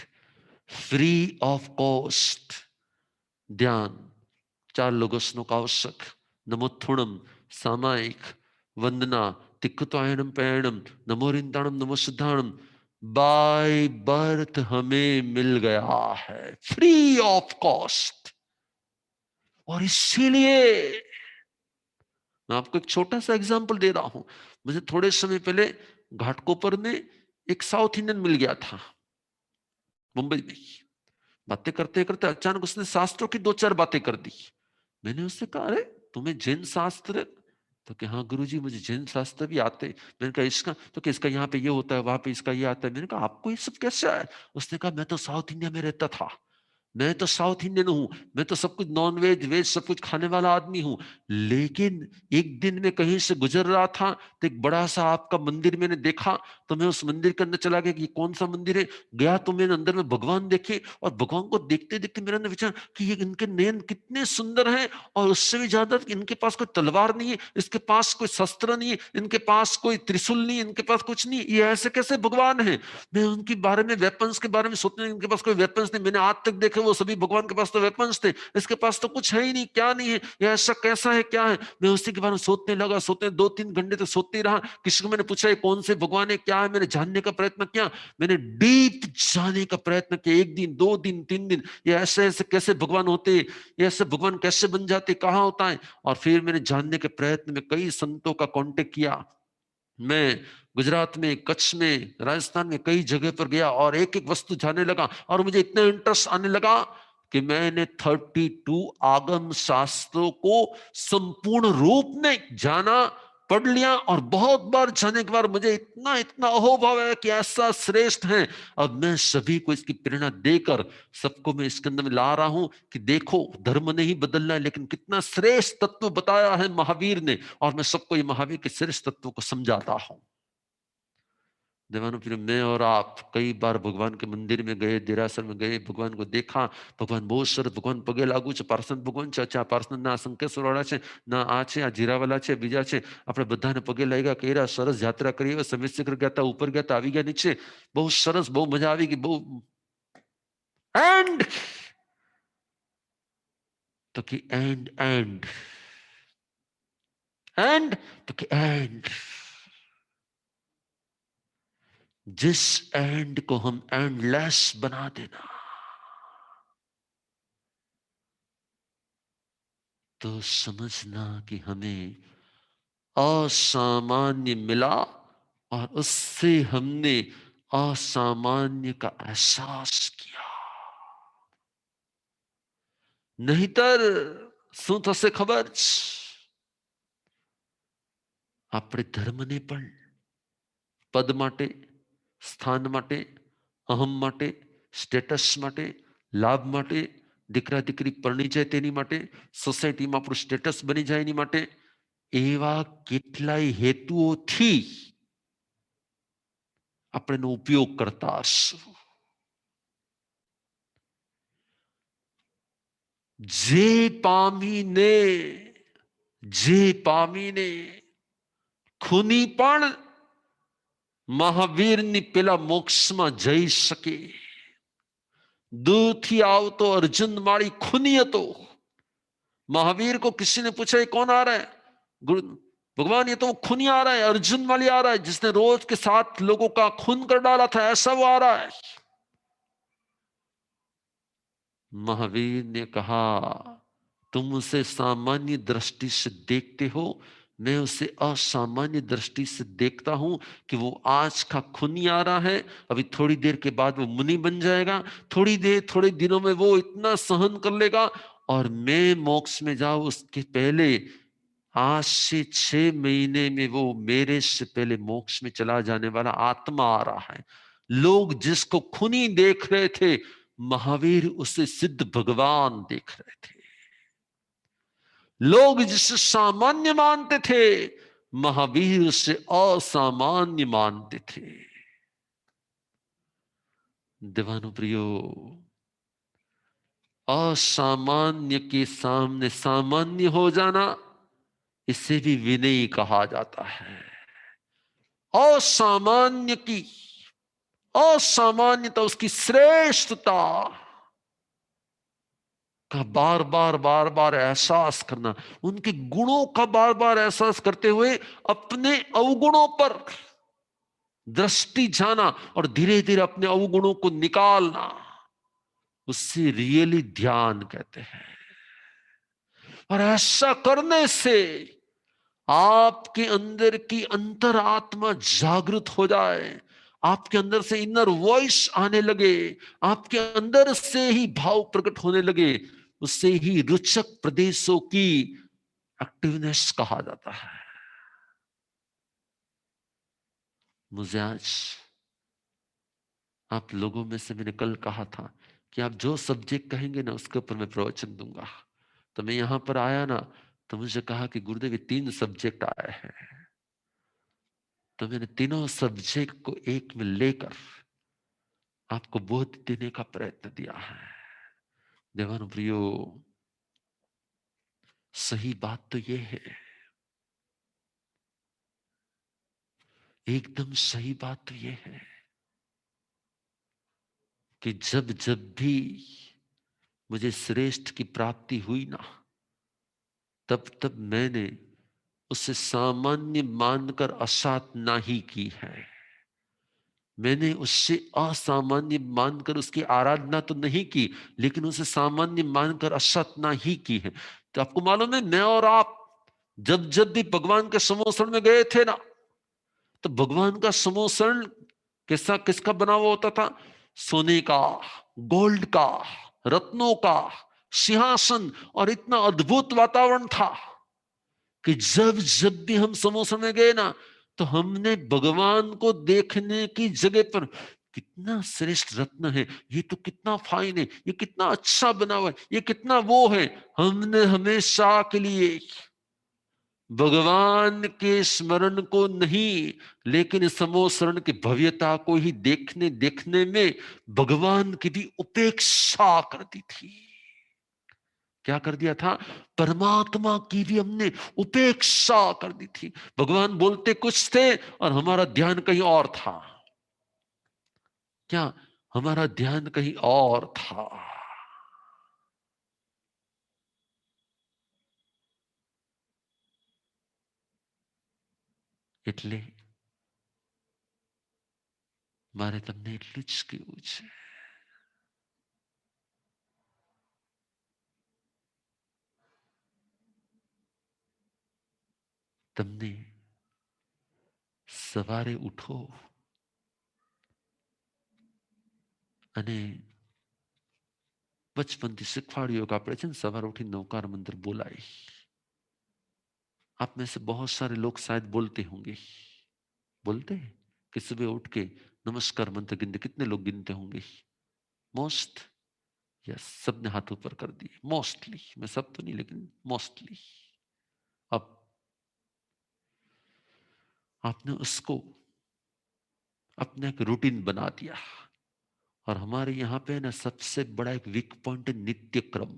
free of cost ध्यान 4 लोगोस्नु का आवश्यक, नमोत्थुणम, सामायिक, वंदना, तिक्कुतायनम पैणम, नमो रिंदाणम, नमो सिद्धाणम, बाय बर्थ हमें मिल गया है, फ्री ऑफ कॉस्ट। और इसीलिए मैं आपको एक छोटा सा एग्जांपल दे रहा हूं। मुझे थोड़े समय पहले घाटकोपर में एक साउथ इंडियन मिल गया था, मुंबई में। बातें करते करते अचानक उसने शास्त्रों की 2-4 बातें कर दी। मैंने उससे कहा, अरे तुम्हें जैन शास्त्र? तो कि हाँ गुरुजी मुझे जैन शास्त्र भी आते। मैंने कहा इसका? तो कि इसका यहाँ पे ये होता है, वहां पे इसका ये आता है। मैंने कहा आपको ये सब कैसे आया? उसने कहा मैं तो साउथ इंडिया में रहता था, मैं तो साउथ इंडियन हूं, मैं तो सब कुछ नॉन वेज वेज सब कुछ खाने वाला आदमी हूं, लेकिन एक दिन मैं कहीं से गुजर रहा था तो एक बड़ा सा आपका मंदिर मैंने देखा, तो मैं उस मंदिर के अंदर चला गया कि ये कौन सा मंदिर है। गया तो मैंने अंदर में भगवान देखे, और भगवान को देखते देखते मेरे अंदर विचार कि ये इनके नयन कितने सुंदर हैं, और उससे भी ज्यादा इनके पास कोई तलवार नहीं है, इसके पास कोई शस्त्र नहीं है, इनके पास कोई त्रिशूल नहीं है, इनके पास कुछ नहीं, ये ऐसे कैसे भगवान है? मैं उनके बारे में, वेपन्स के बारे में सोचने, इनके पास कोई वेपन्स नहीं, मैंने आज तक देखे वो सभी भगवान के पास तो वेपन्स थे, इसके पास तो कुछ है ही नहीं, क्या नहीं है, ये ऐसा कैसा है, क्या है? मैं उसी के बारे में सोचने लगा, सोचने 2-3 घंटे तक सोचते रहा। किसी को मैंने पूछा ये कौन से भगवान है, क्या है, मैंने जानने का प्रयत्न किया, मैंने डीप जाने का प्रयत्न किया। 1 दिन 2 दिन 3 दिन, ये ऐसे ऐसे कैसे भगवान होते, ये ऐसे भगवान कैसे बन जाते, कहाँ होता है? और फिर मैंने जानने के प्रयत्न में कई संतों का कांटेक्ट किया। मैं गुजरात में, कच्छ में, राजस्थान में कई जगह पर गया और एक एक वस्तु जानने लगा, और मुझे इतना इंटरेस्ट आने लगा कि मैंने 32 आगम शास्त्रों को संपूर्ण रूप में जाना, पढ़ लिया, और बहुत बार जाने के बाद मुझे इतना इतना अहोभाव है कि ऐसा श्रेष्ठ है। अब मैं सभी को इसकी प्रेरणा देकर सबको मैं इसके अंदर में ला रहा हूं कि देखो धर्म नहीं बदलना है, लेकिन कितना श्रेष्ठ तत्व बताया है महावीर ने, और मैं सबको ये महावीर के श्रेष्ठ तत्वों को समझाता हूं। देवानो फिर मैं और आप कई बार भगवान के मंदिर में गए, देरासर में गए, भगवान को देखा, भगवान बहुत सरस, भगवान पगे लागू छे, पार्षद भगवान छे, अच्छा पार्षद ना संकेश्वर वाला छे, ना आ छे, आ जीरावाला छे, बीजा छे, આપણે બધાને પગે લાગ્યા, કર્યા, સરસ यात्रा કરી, સમયસર ગયા હતા, ઉપર ગયા હતા, આવી ગયા નીચે, બહુ સરસ, બહુ મજા આવી ગઈ, બહુ एंड तो कि एंड एंड तो एंड, जिस एंड को हम एंडलेस बना देना, तो समझना कि हमें असामान्य मिला और उससे हमने असामान्य का एहसास किया। नहींतर શું થશે ખબર છે? આપણે ધર્મને પણ પદ માટે, સ્થાન માટે, અહમ માટે, સ્ટેટસ માટે, લાભ માટે, દીકરા દીકરી પરણી જાય તેની માટે, સોસાયટીમાં આપણું સ્ટેટસ બની જાય એની માટે, એવા કેટલાય હેતુઓથી આપણે એનો ઉપયોગ કરતા હશું. જે પામીને ખૂની પણ મહાવીરની પેલા મોક્ષમાં જઈ શકે. दूरથી આવતો अर्जुन माड़ी खूनी હતો. महावीर को किसी ने पूछा ये कौन आ रहा है? गुरु भगवान ये तो खूनी आ रहा है, अर्जुन माली आ रहा है, जिसने रोज के 7 लोगों का खून कर डाला था, ऐसा वो आ रहा है. महावीर ने कहा तुम उसे सामान्य दृष्टि से देखते हो, मैं उसे असामान्य दृष्टि से देखता हूं कि वो आज का खूनी आ रहा है, अभी थोड़ी देर के बाद वो मुनि बन जाएगा, थोड़े दिनों में वो इतना सहन कर लेगा और मैं मोक्ष में जाऊं उसके पहले आज से 6 महीने में वो मेरे से पहले मोक्ष में चला जाने वाला आत्मा आ रहा है. लोग जिसको खूनी देख रहे थे, महावीर उसे सिद्ध भगवान देख रहे थे. लोग जिसे सामान्य मानते थे, महावीर उसे असामान्य मानते थे. देवानु प्रियो, असामान्य के सामने सामान्य हो जाना, इसे भी विनय कहा जाता है. असामान्यता उसकी श्रेष्ठता का बार बार एहसास करना, उनके गुणों का बार बार एहसास करते हुए अपने अवगुणों पर दृष्टि जाना और धीरे धीरे अपने अवगुणों को निकालना, उससे रियली ध्यान कहते हैं. और ऐसा करने से आपके अंदर की अंतरात्मा जागृत हो जाए, आपके अंदर से इनर वॉइस आने लगे, आपके अंदर से ही भाव प्रकट होने लगे, उससे ही रुचक प्रदेशों की एक्टिवनेस कहा जाता है. मुझे आज आप लोगों में से मैंने कल कहा था कि आप जो सब्जेक्ट कहेंगे ना उसके ऊपर मैं प्रवचन दूंगा. तो मैं यहां पर आया ना, तो मुझे कहा कि गुरुदेव 3 सब्जेक्ट आए हैं. तो मैंने तीनों सब्जेक्ट को एक में लेकर आपको बोध देने का प्रयत्न दिया है. देवानु प्रियो, सही बात तो ये है, एकदम सही बात तो ये है कि जब जब भी मुझे श्रेष्ठ की प्राप्ति हुई ना, तब तब मैंने उसे सामान्य मानकर असाधना ही की है. मैंने उससे असामान्य मानकर उसकी आराधना तो नहीं की, लेकिन उसे सामान्य मानकर असाधना ही की है. तो आपको मालूम है, मैं और आप जब जब भी भगवान के समोसरण में गए थे ना, तो भगवान का समोसरण किसका बना हुआ होता था? सोने का, गोल्ड का, रत्नों का सिंहासन, और इतना अद्भुत वातावरण था कि जब जब भी हम समोसरण में गए ना, तो हमने भगवान को देखने की जगह पर कितना श्रेष्ठ रत्न है, ये तो कितना फाइन है, ये कितना अच्छा बना हुआ है, ये कितना वो है, हमने हमेशा के लिए भगवान के स्मरण को नहीं, लेकिन समोसरण की भव्यता को ही देखने देखने में भगवान की भी उपेक्षा कर दी थी. क्या कर दिया था? परमात्मा की भी हमने उपेक्षा कर दी थी. भगवान बोलते कुछ थे और हमारा ध्यान कहीं और था. क्या? हमारा ध्यान कहीं और था. એટલે મારે તમને એટલું જ કહેવું છે, તમને સવારે ઉઠો અને બચપનથી શીખવાડ્યું કે આપણે છે ને સવારે ઉઠી नवकार मंत्र बोलाए। आप में से बहुत सारे लोग शायद बोलते होंगे, बोलते हैं कि सुबह उठ के नमस्कार मंत्र गिनते, कितने लोग गिनते होंगे? मोस्ट, यस, सबने हाथ ऊपर कर दिए, मोस्टली, मैं सब तो नहीं लेकिन मोस्टली। अब आपने उसको अपना एक रूटीन बना दिया, और हमारे यहां पे ना सबसे बड़ा एक वीक पॉइंट है नित्य क्रम।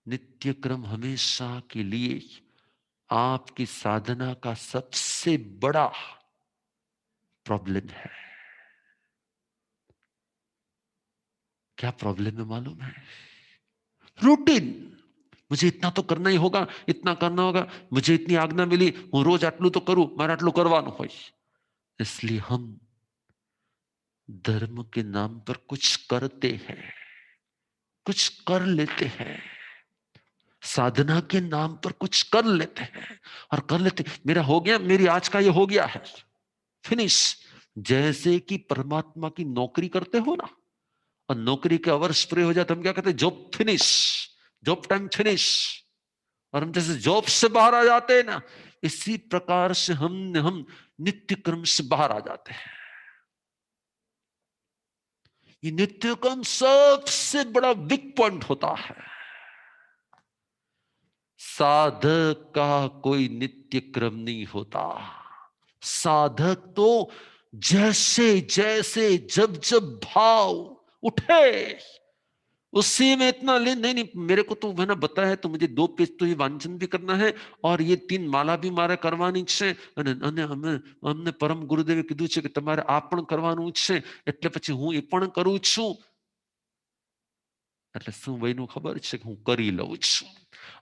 नित्य क्रम हमेशा के लिए आपकी साधना का सबसे बड़ा प्रॉब्लम है। क्या प्रॉब्लम है मालूम है? रूटीन। मुझे इतना तो करना ही होगा, इतना करना होगा, मुझे इतनी आज्ञा मिली, हूँ रोज आटलू तो करूं, मारे आटलू करवानुं होय। इसलिए हम धर्म के नाम पर कुछ करते हैं, कुछ कर लेते हैं, साधना के नाम पर कुछ कर लेते हैं और कर लेते, मेरा हो गया, मेरी आज का ये हो गया है, फिनिश। जैसे कि परमात्मा की नौकरी करते हो ना, और नौकरी के आवर्स पूरे हो जाते, हम क्या कहते हैं? Job finish, job time finish. और हम जैसे जॉब से बाहर आ जाते हैं ना, इसी प्रकार से हम नित्य क्रम से बाहर आ जाते हैं। ये नित्य क्रम सबसे बड़ा वीक पॉइंट होता है। साधक का कोई नित्य क्रम नहीं होता। साधक तो जैसे जैसे जब जब भाव उठे उसी में इतना लीन। नहीं नहीं, मेरे को तो मैंने बताया है, तो मुझे 2 पेज तो ये वांचन भी करना है और ये 3 माला भी मारे करवानी છે અને અમને પરમ ગુરુદેવે કીધું છે કે તમારે આ પણ કરવાનું છે, એટલે પછી હું એ પણ કરું છું। એટલે શું વયનું ખબર છે કે હું કરી લઉં છું।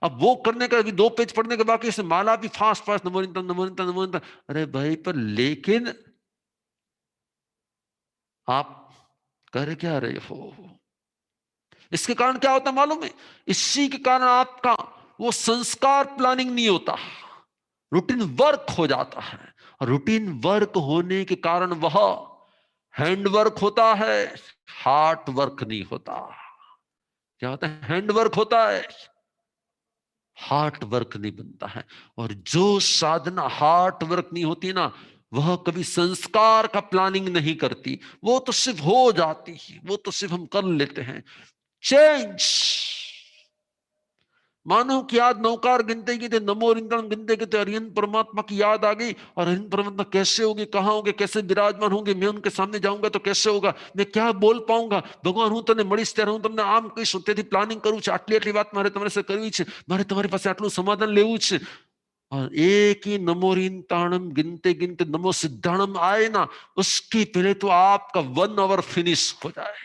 अब वो करने का, अभी 2 पेज पढ़ने के बाकी है, माला भी फास्ट फास्ट नमो निरंतर नमो निरंतर नमो निरंतर। अरे भाई, पर लेकिन आप कर क्या रहे हो? इसके कारण क्या होता है मालूम है? इसी के कारण आपका वो संस्कार प्लानिंग नहीं होता, रूटीन वर्क हो जाता है। और रूटीन वर्क होने के कारण वह हैंड वर्क होता है, हार्ट वर्क नहीं होता। क्या होता है? हैंड वर्क होता है, हार्ट वर्क नहीं बनता है। और जो साधना हार्ट वर्क नहीं होती ना, वह कभी संस्कार का प्लानिंग नहीं करती, वो तो सिर्फ हो जाती है, वो तो सिर्फ हम कर लेते हैं। चेंज। मानो कि याद नौकार गिनते गिनते, नमो रिंगण गिनते गिनते अरिहंत परमात्मा की याद आ गई। और अरिहंत परमात्मा कैसे होंगे, कहां होंगे, कैसे विराजमान होंगे, मैं उनके सामने जाऊंगा तो कैसे होगा, मैं क्या बोल पाऊंगा? भगवान हूं तने મળીશ ત્યારે હું તમને આમ કહીશ, તેથી પ્લાનિંગ કરું છું, આટલી આટલી વાત મારે તમારી સાથે કરવી છે, મારે તમારી પાસે આટલું સમાધાન લેવું છે। और एक ही नमो रिंताणम गिनते गिनते नमो सिद्धाणम आए ना, उसके पहले तो आपका 1 आवर फिनिश हो जाए,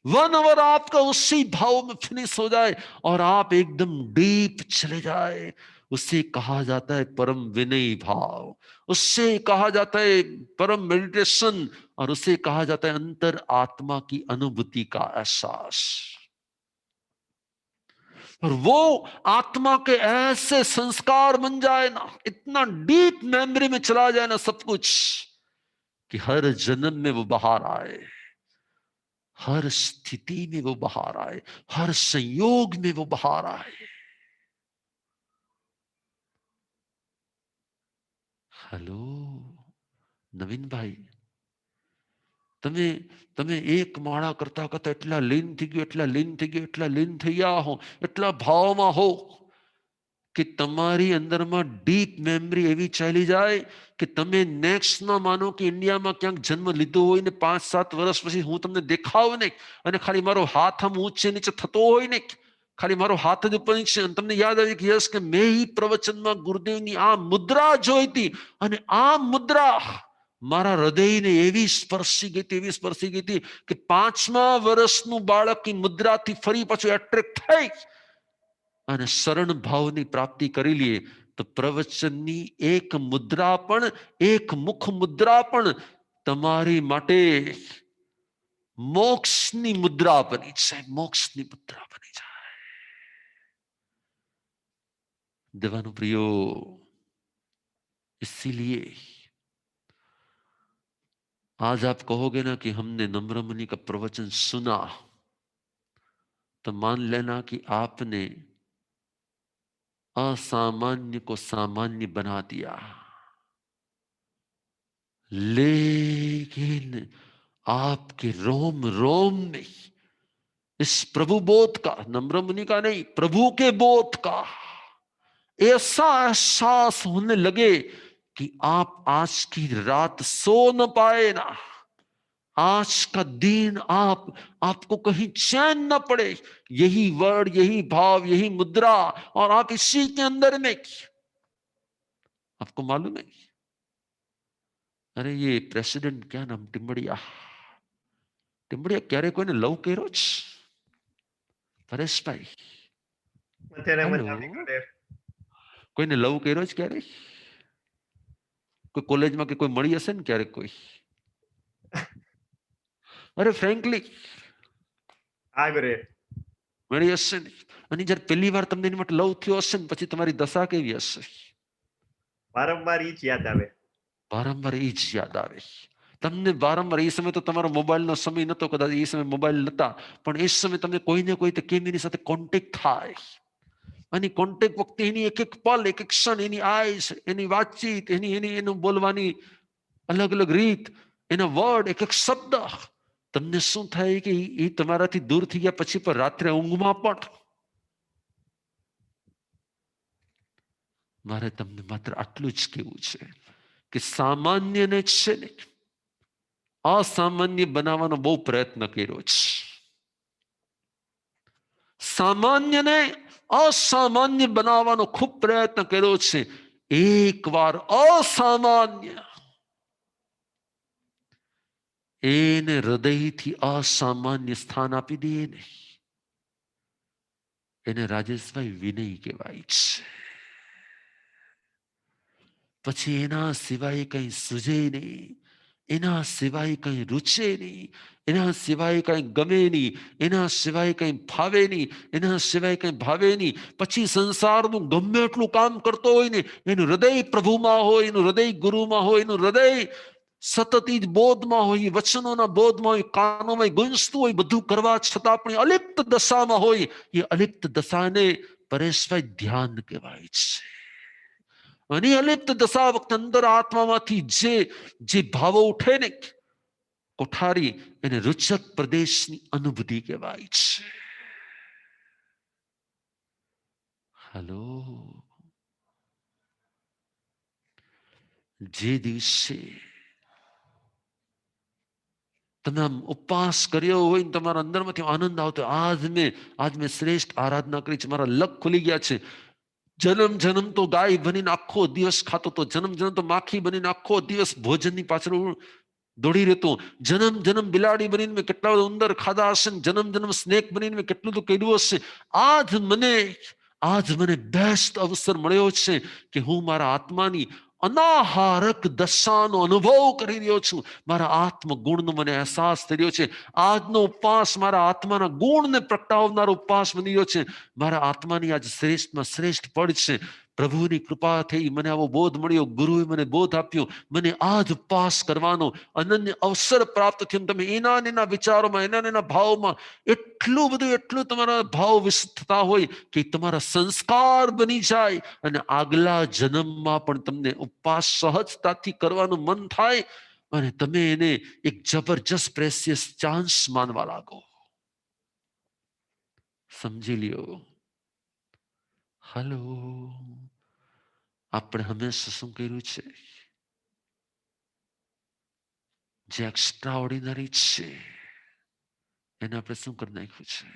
1 आवर आपका उसी भाव में फिनिश हो जाए और आप एकदम डीप चले जाए। उसे कहा जाता है परम विनयी भाव, उससे कहा जाता है परम मेडिटेशन, और उसे कहा जाता है अंतर आत्मा की अनुभूति का एहसास। और वो आत्मा के ऐसे संस्कार बन जाए ना, इतना डीप मेमोरी में चला जाए ना सब कुछ, कि हर जन्म में वो बाहर आए, हर स्थिति में वो बाहर आए, हर संयोग में वो बाहर आए। हेलो नवीन भाई, તમે તમે એક માળા કરતા કરતા એટલા લીન થઈ ગયો, એટલા લીન થઈ ગયો, એટલા લીન થઈ ગયા હો, એટલા ભાવમાં હો કે તમારી અંદરમાં ડીપ મેમરી એવી ચાલી જાય કે તમે નેક્સ્ટમાં માનો કે ઇન્ડિયામાં ક્યાંક જન્મ લીધો હોય ને 5-7 વર્ષ પછી હું તમને દેખાવ ને, અને ખાલી મારો હાથ આમ ઊંચે નીચે થતો હોય ને, ખાલી મારો હાથ જ ઉપર નીચે, અને તમને યાદ આવી કે યસ કે મેં ही પ્રવચનમાં ગુરુદેવની આ મુદ્રા જોઈ હતી, અને આ મુદ્રા મારા હૃદયને એવી સ્પર્શી ગઈ હતી કે 5મા વર્ષનું બાળકની મુદ્રાથી ફરી પાછું એટ્રેક્ટ થઈ અને શરણ ભાવની પ્રાપ્તિ કરી લીએ। તો પ્રવચનની એક મુદ્રા પણ, એક મુખ મુદ્રા પણ તમારી માટે મોક્ષની મુદ્રા બની જાય, મોક્ષની મુદ્રા બની જાય. देवानु प्रियो, इसीलिए आज आप कहोगे ना कि हमने नम्र मुनि का प्रवचन सुना, तो मान लेना कि आपने असामान्य को सामान्य बना दिया. लेकिन आपके रोम रोम में इस प्रभु बोध का, नम्र मुनि का नहीं, प्रभु के बोध का ऐसा एहसास होने लगे कि आप आज की रात सो न पाए ना, आज का दिन आपको कहीं चैन न पड़े. यही वर्ड, यही भाव, यही मुद्रा, और आप इसी के अंदर में. आपको मालूम है, अरे ये प्रेसिडेंट क्या नाम, टिम्बड़िया, टिम्बड़िया क्यारे कोई ने लव કર્યો છે પરેશભાઈ? કોઈને લવ કર્યો છે ક્યારે? કોઈ કોલેજમાં કે કોઈ મળી હશે ને ક્યારેક કોઈ? અરે ફ્રેન્કલી મળી હશે ને. અને જયારે પહેલી વાર તમને એની માટે લવ થયો હશે ને, પછી તમારી દશા કેવી હશે? વારંવાર ઈ જ યાદ આવે, વારંવાર એ જ યાદ આવે તમને. વારંવાર એ સમય તો તમારો મોબાઈલનો સમય નતો, કદાચ એ સમય મોબાઈલ નતા, પણ એ સમય તમને કોઈને કોઈ કેમ એની સાથે કોન્ટેક્ટ થાય. અને કોન્ટેક્ટ વખતે એની એક એક પલ, એક એક ક્ષણ, એની આઈસ, એની વાતચીત, એનું બોલવાની અલગ અલગ રીત, એના વર્ડ, એક એક શબ્દ, તમને શું થાય કે એ તમારાથી દૂર થઈ ગયા પછી પણ રાત્રે ઊંઘમાં પણ મારે તમને માત્ર આટલું જ કહેવું છે કે સામાન્યને છે ને અસામાન્ય બનાવવાનો બહુ પ્રયત્ન કર્યો છે. સામાન્યને અસામાન્ય બનાવવાનો ખૂબ પ્રયત્ન કર્યો છે. એકવાર અસામાન્ય એને હૃદયથી અસામાન્ય સ્થાન આપી દઈએ ને, એને રાજેશભાઈ વિનય કહેવાય છે. પછી એના સિવાય કઈ સૂજે નહીં, એના સિવાય કઈ રૂચે નહીં, એના સિવાય કઈ ગમે નહીં, એના સિવાય કઈ ફાવે નહીં, એના સિવાય કઈ ભાવે નહીં. પછી સંસારનું ગમે એટલું કામ કરતો હોય ને, એનું હૃદય પ્રભુમાં હોય, એનું હૃદય ગુરુમાં હોય, એનું હૃદય સતત જ બોધમાં હોય, વચનોના બોધમાં હોય, કાનોમાં ગુંજતું હોય, બધું કરવા છતાં પણ અલિપ્ત દશામાં હોય. એ અલિપ્ત દશાને પરેશભાઈ ધ્યાન કહેવાય છે. અને અલિપ્ત દશા વખતે અંદર આત્મામાંથી જે ભાવો ઉઠે ને કોઠારી, એને રુચક પ્રદેશની અનુભૂતિ કહેવાય છે. હલો, જે દિવસે તમે આમ ઉપવાસ કર્યો હોય ને તમારા અંદરમાંથી આનંદ આવતો, આજ મેં શ્રેષ્ઠ આરાધના કરી છે, મારા લક ખુલી ગયા છે. જન્મ જન્મ તો ગાય બનીને આખો દિવસ ખાતો તો, જન્મ જન્મ તો માખી બનીને આખો દિવસ ભોજનની પાછળ દોડી રહેતો, જન્મ જન્મ બિલાડી બનીને મેં કેટલા બધા ઉંદર ખાધા હશે, જન્મ જન્મ સ્નેક બનીને મેં કેટલું તો કર્યું હશે. આજ મને બેસ્ટ અવસર મળ્યો છે કે હું મારા આત્માની અનાહારક દશાનો અનુભવ કરી રહ્યો છું. મારા આત્મગુણનો મને અહેસાસ થઈ રહ્યો છે. આજનો ઉપવાસ મારા આત્માના ગુણને પ્રગટાવનારો ઉપવાસ બની રહ્યો છે. મારા આત્માની આજ શ્રેષ્ઠમાં શ્રેષ્ઠ પડ છે. પ્રભુની કૃપા થઈ, મને આવો બોધ મળ્યો, ગુરુએ મને બોધ આપ્યો, મને આ જ ઉપવાસ કરવાનો અનન્ય અવસર પ્રાપ્ત થયો. તમે એના વિચારોમાં, એના ભાવમાં એટલું તમારા ભાવ વિશુદ્ધ થતા હોય કે તમારા સંસ્કાર બની જાય, અને આગલા જન્મમાં પણ તમને ઉપવાસ સહજતાથી કરવાનું મન થાય, અને તમે એને એક જબરજસ્ત પ્રેસિયસ ચાન્સ માનવા લાગો. સમજી લ્યો. હલો, આપણે હંમેશા શું કર્યું છે? જે એક્સ્ટ્રા ઓર્ડિનરી છે એને આપણે શું કરી નાખ્યું છે?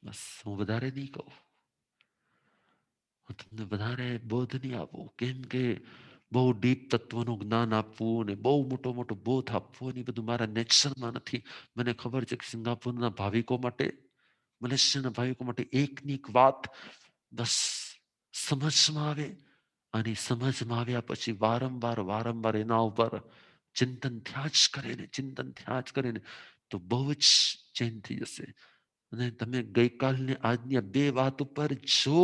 બસ, હું વધારે નહીં કહું, હું તમને વધારે બોધ નહીં આપું, કેમ કે બહુ ડીપ તત્વનું જ્ઞાન આપવું ને બહુ મોટો બોધ આપવો ને બધું મારા નેચરમાં નથી. મને ખબર છે કે સિંગાપુરના ભાવિકો માટે, મલેશિયાના ભાવિકો માટે એકની એક વાત બસ સમજમાં આવે અને સમજમાં આવ્યા પછી વારંવાર વારંવાર એના ઉપર ચિંતન થયા જ કરે ને, ચિંતન થયા જ કરે ને, તો બહુ જ ચેન્જ થઈ જશે. અને તમે ગઈકાલને આજની આ બે વાત ઉપર જો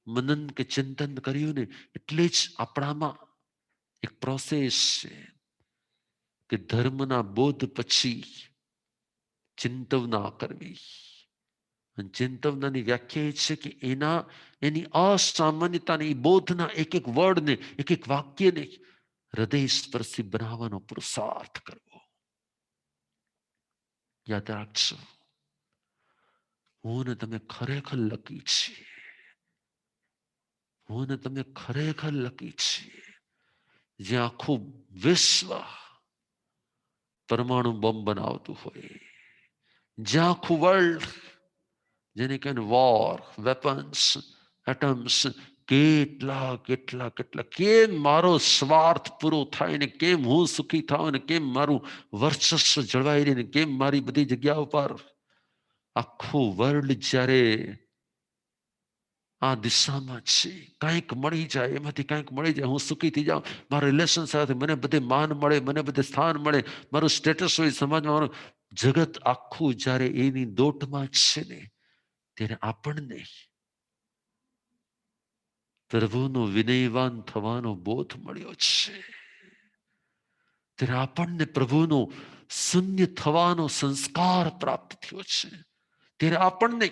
મનન કે ચિંતન કર્યું ને, એટલે જ આપણામાં એક પ્રોસેસ છે કે ધર્મના બોધ પછી ચિંતવના કરવી. અને ચિંતવનાની વ્યાખ્યા એ છે કે એની અસામાન્યતાને, એ બોધના એક એક વર્ડને, એક એક વાક્યને હૃદય સ્પર્શી બનાવવાનો પુરુષાર્થ કરવો. યાદ રાખજો, હું ને તમે ખરેખર લકી છીએ. હું ને તમે ખરેખર લકી છીએ. જે આખું વિશ્વ પરમાણુ બોમ્બ બનાવતું હોય, જ્યાં આખું વર્લ્ડ, જેને કહેવાય વોર, વેપન્સ, એટમ્સ, કેટલા કેટલા કેટલા, કેમ મારો સ્વાર્થ પૂરો થાય ને, કેમ હું સુખી થાઉં ને, કેમ મારું વર્ચસ્વ જળવાઈ રહે ને, કેમ મારી બધી જગ્યા ઉપર આખું વર્લ્ડ જ્યારે આ દિશામાં છે, કંઈક મળી જાય, એમાંથી કંઈક મળી જાય, હું સુખી થઈ જાઉં, મારા રિલેશન સાથે મને બધે માન મળે, મને બધે સ્થાન મળે, મારું સ્ટેટસ હોય સમાજમાં, મારું જગત આખું જ્યારે એની દોટમાં છે ને, ત્યારે આપણને પ્રભુનો વિનયવાન થવાનો બોધ મળ્યો છે. ત્યારે આપણને પ્રભુનો શૂન્ય થવાનો સંસ્કાર પ્રાપ્ત થયો છે. ત્યારે આપણને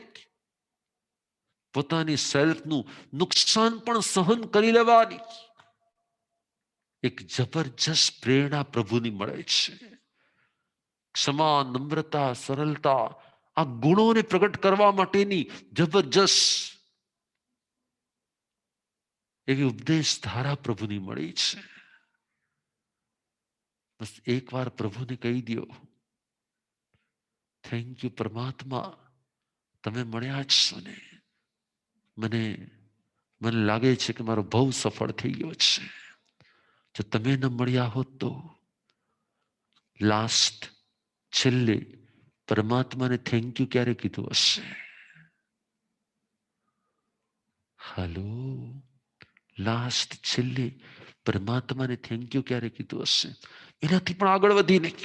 પોતાની સેલ્ફનું નુકસાન પણ સહન કરી લેવાની એક જબરજસ્ત પ્રેરણા પ્રભુની મળે છે. ક્ષમા, નમ્રતા, સરળતા, આ ગુણોને પ્રગટ કરવા માટેની જબરજસ્ત એવી ઉપદેશ ધારા પ્રભુની મળી છે. બસ એકવાર પ્રભુને કહી દો, થેન્ક યુ પરમાત્મા, તમે મળ્યા જ છો ને. મને લાગે છે કે મારો બહુ સફળ થઈ ગયો છે. જો તમે ન મળ્યા હોત તો છેલ્લે પરમાત્માને થેન્ક યુ ક્યારે કીધું હશે? હાલો, છેલ્લે પરમાત્માને થેન્ક યુ ક્યારે કીધું હશે? એનાથી પણ આગળ વધી નહીં.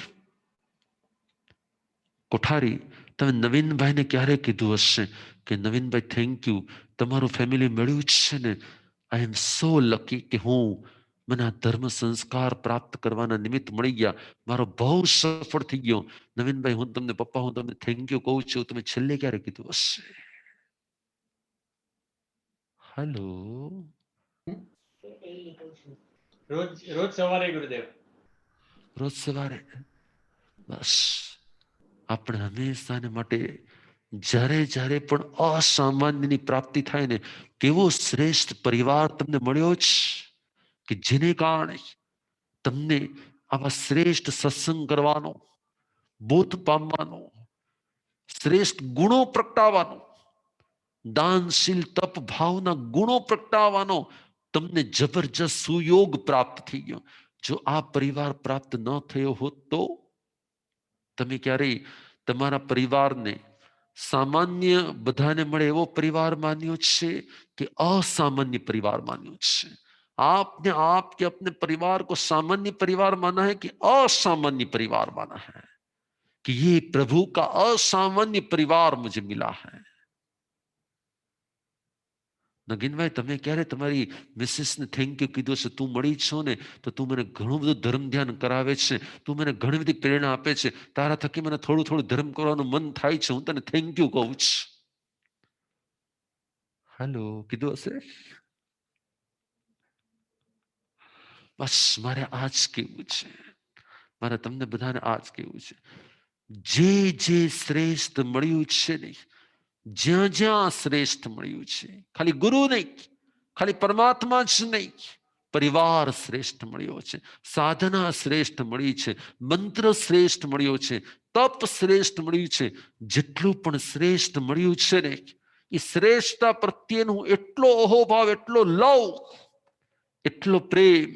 કોઠારી, તમે નવીનભાઈને ક્યારે કીધું હશે કે નવીનભાઈ થેન્ક યુ, તમારું ફેમિલી મળ્યું જ છે ને, આઈ એમ સો લકી કે મને આ ધર્મ સંસ્કાર પ્રાપ્ત કરવાના નિમિત્ત મળી ગયા, મારો બહુ સફળ થઈ ગયો. નવીનભાઈ, હું તમને પપ્પા, હું તમને થેન્ક યુ કહું છું. તમે છેલ્લે ક્યારે કીધું હશે? હેલો, રોજ સવારે ગુરુદેવ, રોજ સવારે. બસ આપણે હંમેશાને માટે જ્યારે જ્યારે પણ અસામાન્યની પ્રાપ્તિ થાય ને, કેવો શ્રેષ્ઠ પરિવાર તમને મળ્યો છે કે જેને કારણે તમને આવા શ્રેષ્ઠ સત્સંગ કરવાનો, બોધ પામવાનો, શ્રેષ્ઠ ગુણો પ્રગટાવવાનો, દાનશીલ તપ ભાવના ગુણો પ્રગટાવવાનો તમને જબરજસ્ત સુયોગ પ્રાપ્ત થઈ ગયો. જો આ પરિવાર પ્રાપ્ત ન થયો હોત તો તમે ક્યારેય તમારા પરિવારને સામાન્ય બધાને મળે એવો પરિવાર માન્યો છે કે असामान्य परिवार मान्यो છે? आपने आपके अपने परिवार को सामान्य परिवार माना है कि असामान्य परिवार माना है कि ये प्रभु का असामान्य परिवार मुझे मिला है? નગીનભાઈ, તમે ક્યારે તમારી મિસિસને થેન્ક યુ કીધું હશે? તું મળી છો ને તો તું મને ઘણું બધું ધર્મ ધ્યાન કરાવે છે, તું મને ઘણી બધી પ્રેરણા આપે છે, તારા થકી મને થોડું થોડું ધર્મ કરવાનું મન થાય છે, હું તને થેન્ક યુ કહું છું. હેલો, કીધું હશે? બસ મારે આજ કેવું છે, મારે તમને બધાને આજ કેવું છે, જે શ્રેષ્ઠ મળ્યું છે ને, જ્યાં જ્યાં શ્રેષ્ઠ મળ્યું છે, ખાલી ગુરુ નહીં, ખાલી પરમાત્મા જ નહીં, પરિવાર શ્રેષ્ઠ મળ્યો છે, સાધના શ્રેષ્ઠ મળી છે, મંત્ર શ્રેષ્ઠ મળ્યો છે, તપ શ્રેષ્ઠ મળ્યું છે. જેટલું પણ શ્રેષ્ઠ મળ્યું છે ને, એ શ્રેષ્ઠતા પ્રત્યેનો એટલો અહોભાવ, એટલો લવ, એટલો પ્રેમ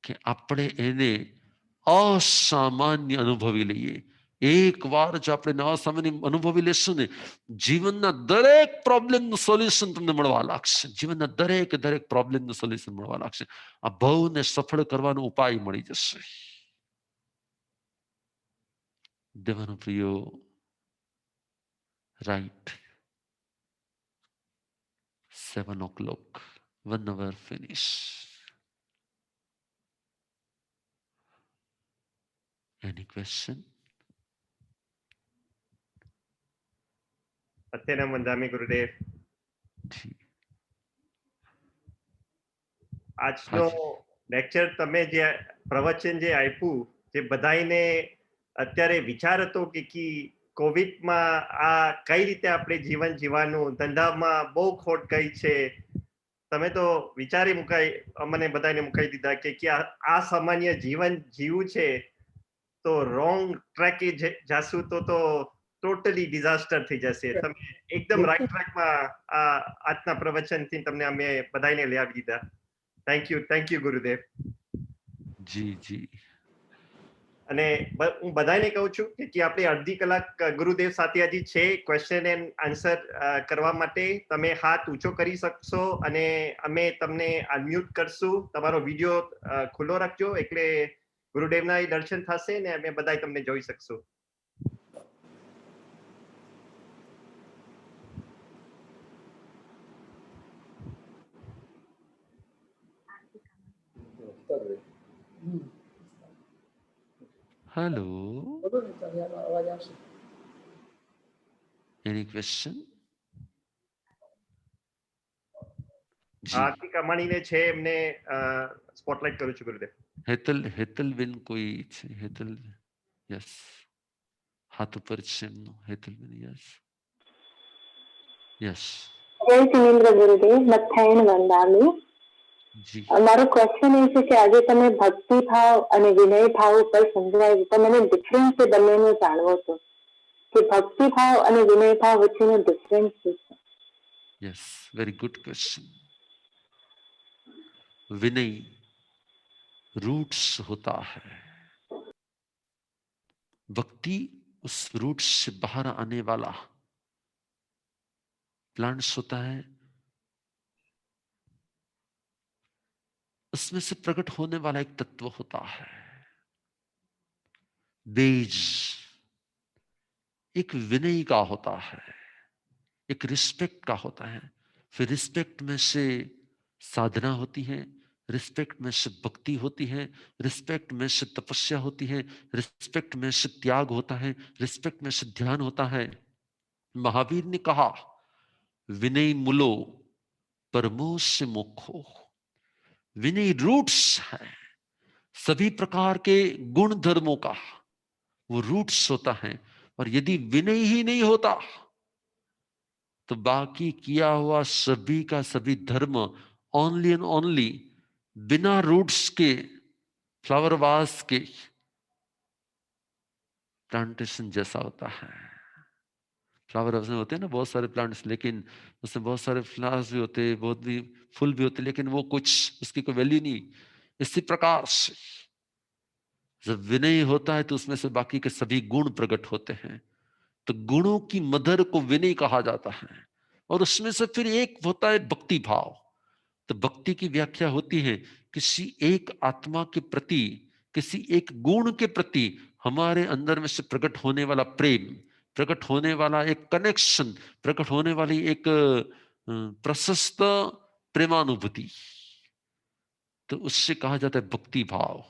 કે આપણે એને અસામાન્ય અનુભવી લઈએ. એક વાર જો આપણે નવા સમયને અનુભવી લેશું ને, જીવનના દરેક પ્રોબ્લેમનું સોલ્યુશન તમને મળવા લાગશે. જીવનના દરેક પ્રોબ્લેમનું સોલ્યુશન મળવા લાગશે. આ ભવને સફળ કરવાનો ઉપાય મળી જશે. દેવાનો પ્રિયો, right 7 o'clock, 1 hour finish. Any question? સત્યનામ વંદામી ગુરુદેવ. જી. આજનો લેક્ચર તમે જે પ્રવચન જે આપ્યું, જે બધાને અત્યારે વિચાર હતો કે કોવિડમાં આ કઈ રીતે આપણે જીવન જીવવાનું, ધંધામાં બહુ ખોટ ગઈ છે. તમે તો વિચારી મને બધાને મુકાઈ દીધા કે આ સામાન્ય જીવન જીવું છે તો રોંગ ટ્રેકે જાશું તો ટોટલી ડિઝાસ્ટર થઈ જશે. તમે એકદમ રાઈટ ટ્રેકમાં આજના પ્રવચનથી તમને અમે બધાને લાવી દીધા. થેન્ક યુ ગુરુદેવ. જી જી. અને હું બધાને કહું છું કે આપણે અડધી કલાક ગુરુદેવ સાથે હજી છે ક્વેશ્ચન એન્ડ આન્સર કરવા માટે. તમે હાથ ઊંચો કરી શકશો અને અમે તમને અનમ્યુટ કરશું. તમારો વિડીયો ખુલ્લો રાખજો એટલે ગુરુદેવના દર્શન થશે ને અમે બધા તમને જોઈ શકશું. Hello. Any question? આરતી કમાણીને છે એમને સ્પોટલાઇટ કરું છું ગુરુદેવ. હેતલ બેન કોઈ છે? હેતલ, યસ, હાથ ઉપર છે એમનો. હેતલ બેન, યસ યસ. જય સિનેન્દ્ર ગુરુદેવ, મથાયણ વંદામી. મારો ક્વેશ્ચન એ છે કે આજે તમે ભક્તિ ભાવ અને વિનય ભાવ ઉપર સમજાવ્યું, તો મને ડિફરન્સ એ બંનેનો જાણવો હતો કે ભક્તિ ભાવ અને વિનય ભાવ વચ્ચેનો ડિફરન્સ શું છે? Yes, very good question. विनय रूट्स होता है, भक्ति उस रूट्स से बाहर आने वाला प्लांट्स होता है, उसमें से प्रकट होने वाला एक तत्व होता है. बीज एक विनय का होता है, एक रिस्पेक्ट का होता है. फिर रिस्पेक्ट में से साधना होती है, रिस्पेक्ट में से भक्ति होती है, रिस्पेक्ट में से तपस्या होती है, रिस्पेक्ट में से त्याग होता है, रिस्पेक्ट में से ध्यान होता है. महावीर ने कहा, विनय मूलो परमो से मुखो. विनय रूट्स है सभी प्रकार के गुण धर्मों का, वो रूट्स होता है. और यदि विनय ही नहीं होता तो बाकी किया हुआ सभी का सभी धर्म ओनली एंड ओनली बिना रूट्स के फ्लावर वास के प्लांटेशन जैसा होता है. फ्लावर हाउस में होते हैं ना बहुत सारे प्लांट्स, लेकिन उसमें बहुत सारे फ्लावर्स भी होते हैं, बहुत भी फूल भी होते, लेकिन वो कुछ उसकी कोई वैल्यू नहीं. इसी प्रकार से जब विनय होता है तो उसमें से बाकी के सभी गुण प्रकट होते हैं. तो गुणों की मदर को विनय कहा जाता है. और उसमें से फिर एक होता है भक्ति भाव. तो भक्ति की व्याख्या होती है किसी एक आत्मा के प्रति, किसी एक गुण के प्रति हमारे अंदर में से प्रकट होने वाला प्रेम, प्रकट होने वाला एक कनेक्शन, प्रकट होने वाली एक प्रशस्त प्रेमानुभूति. तो उससे कहा जाता है भक्ति भाव.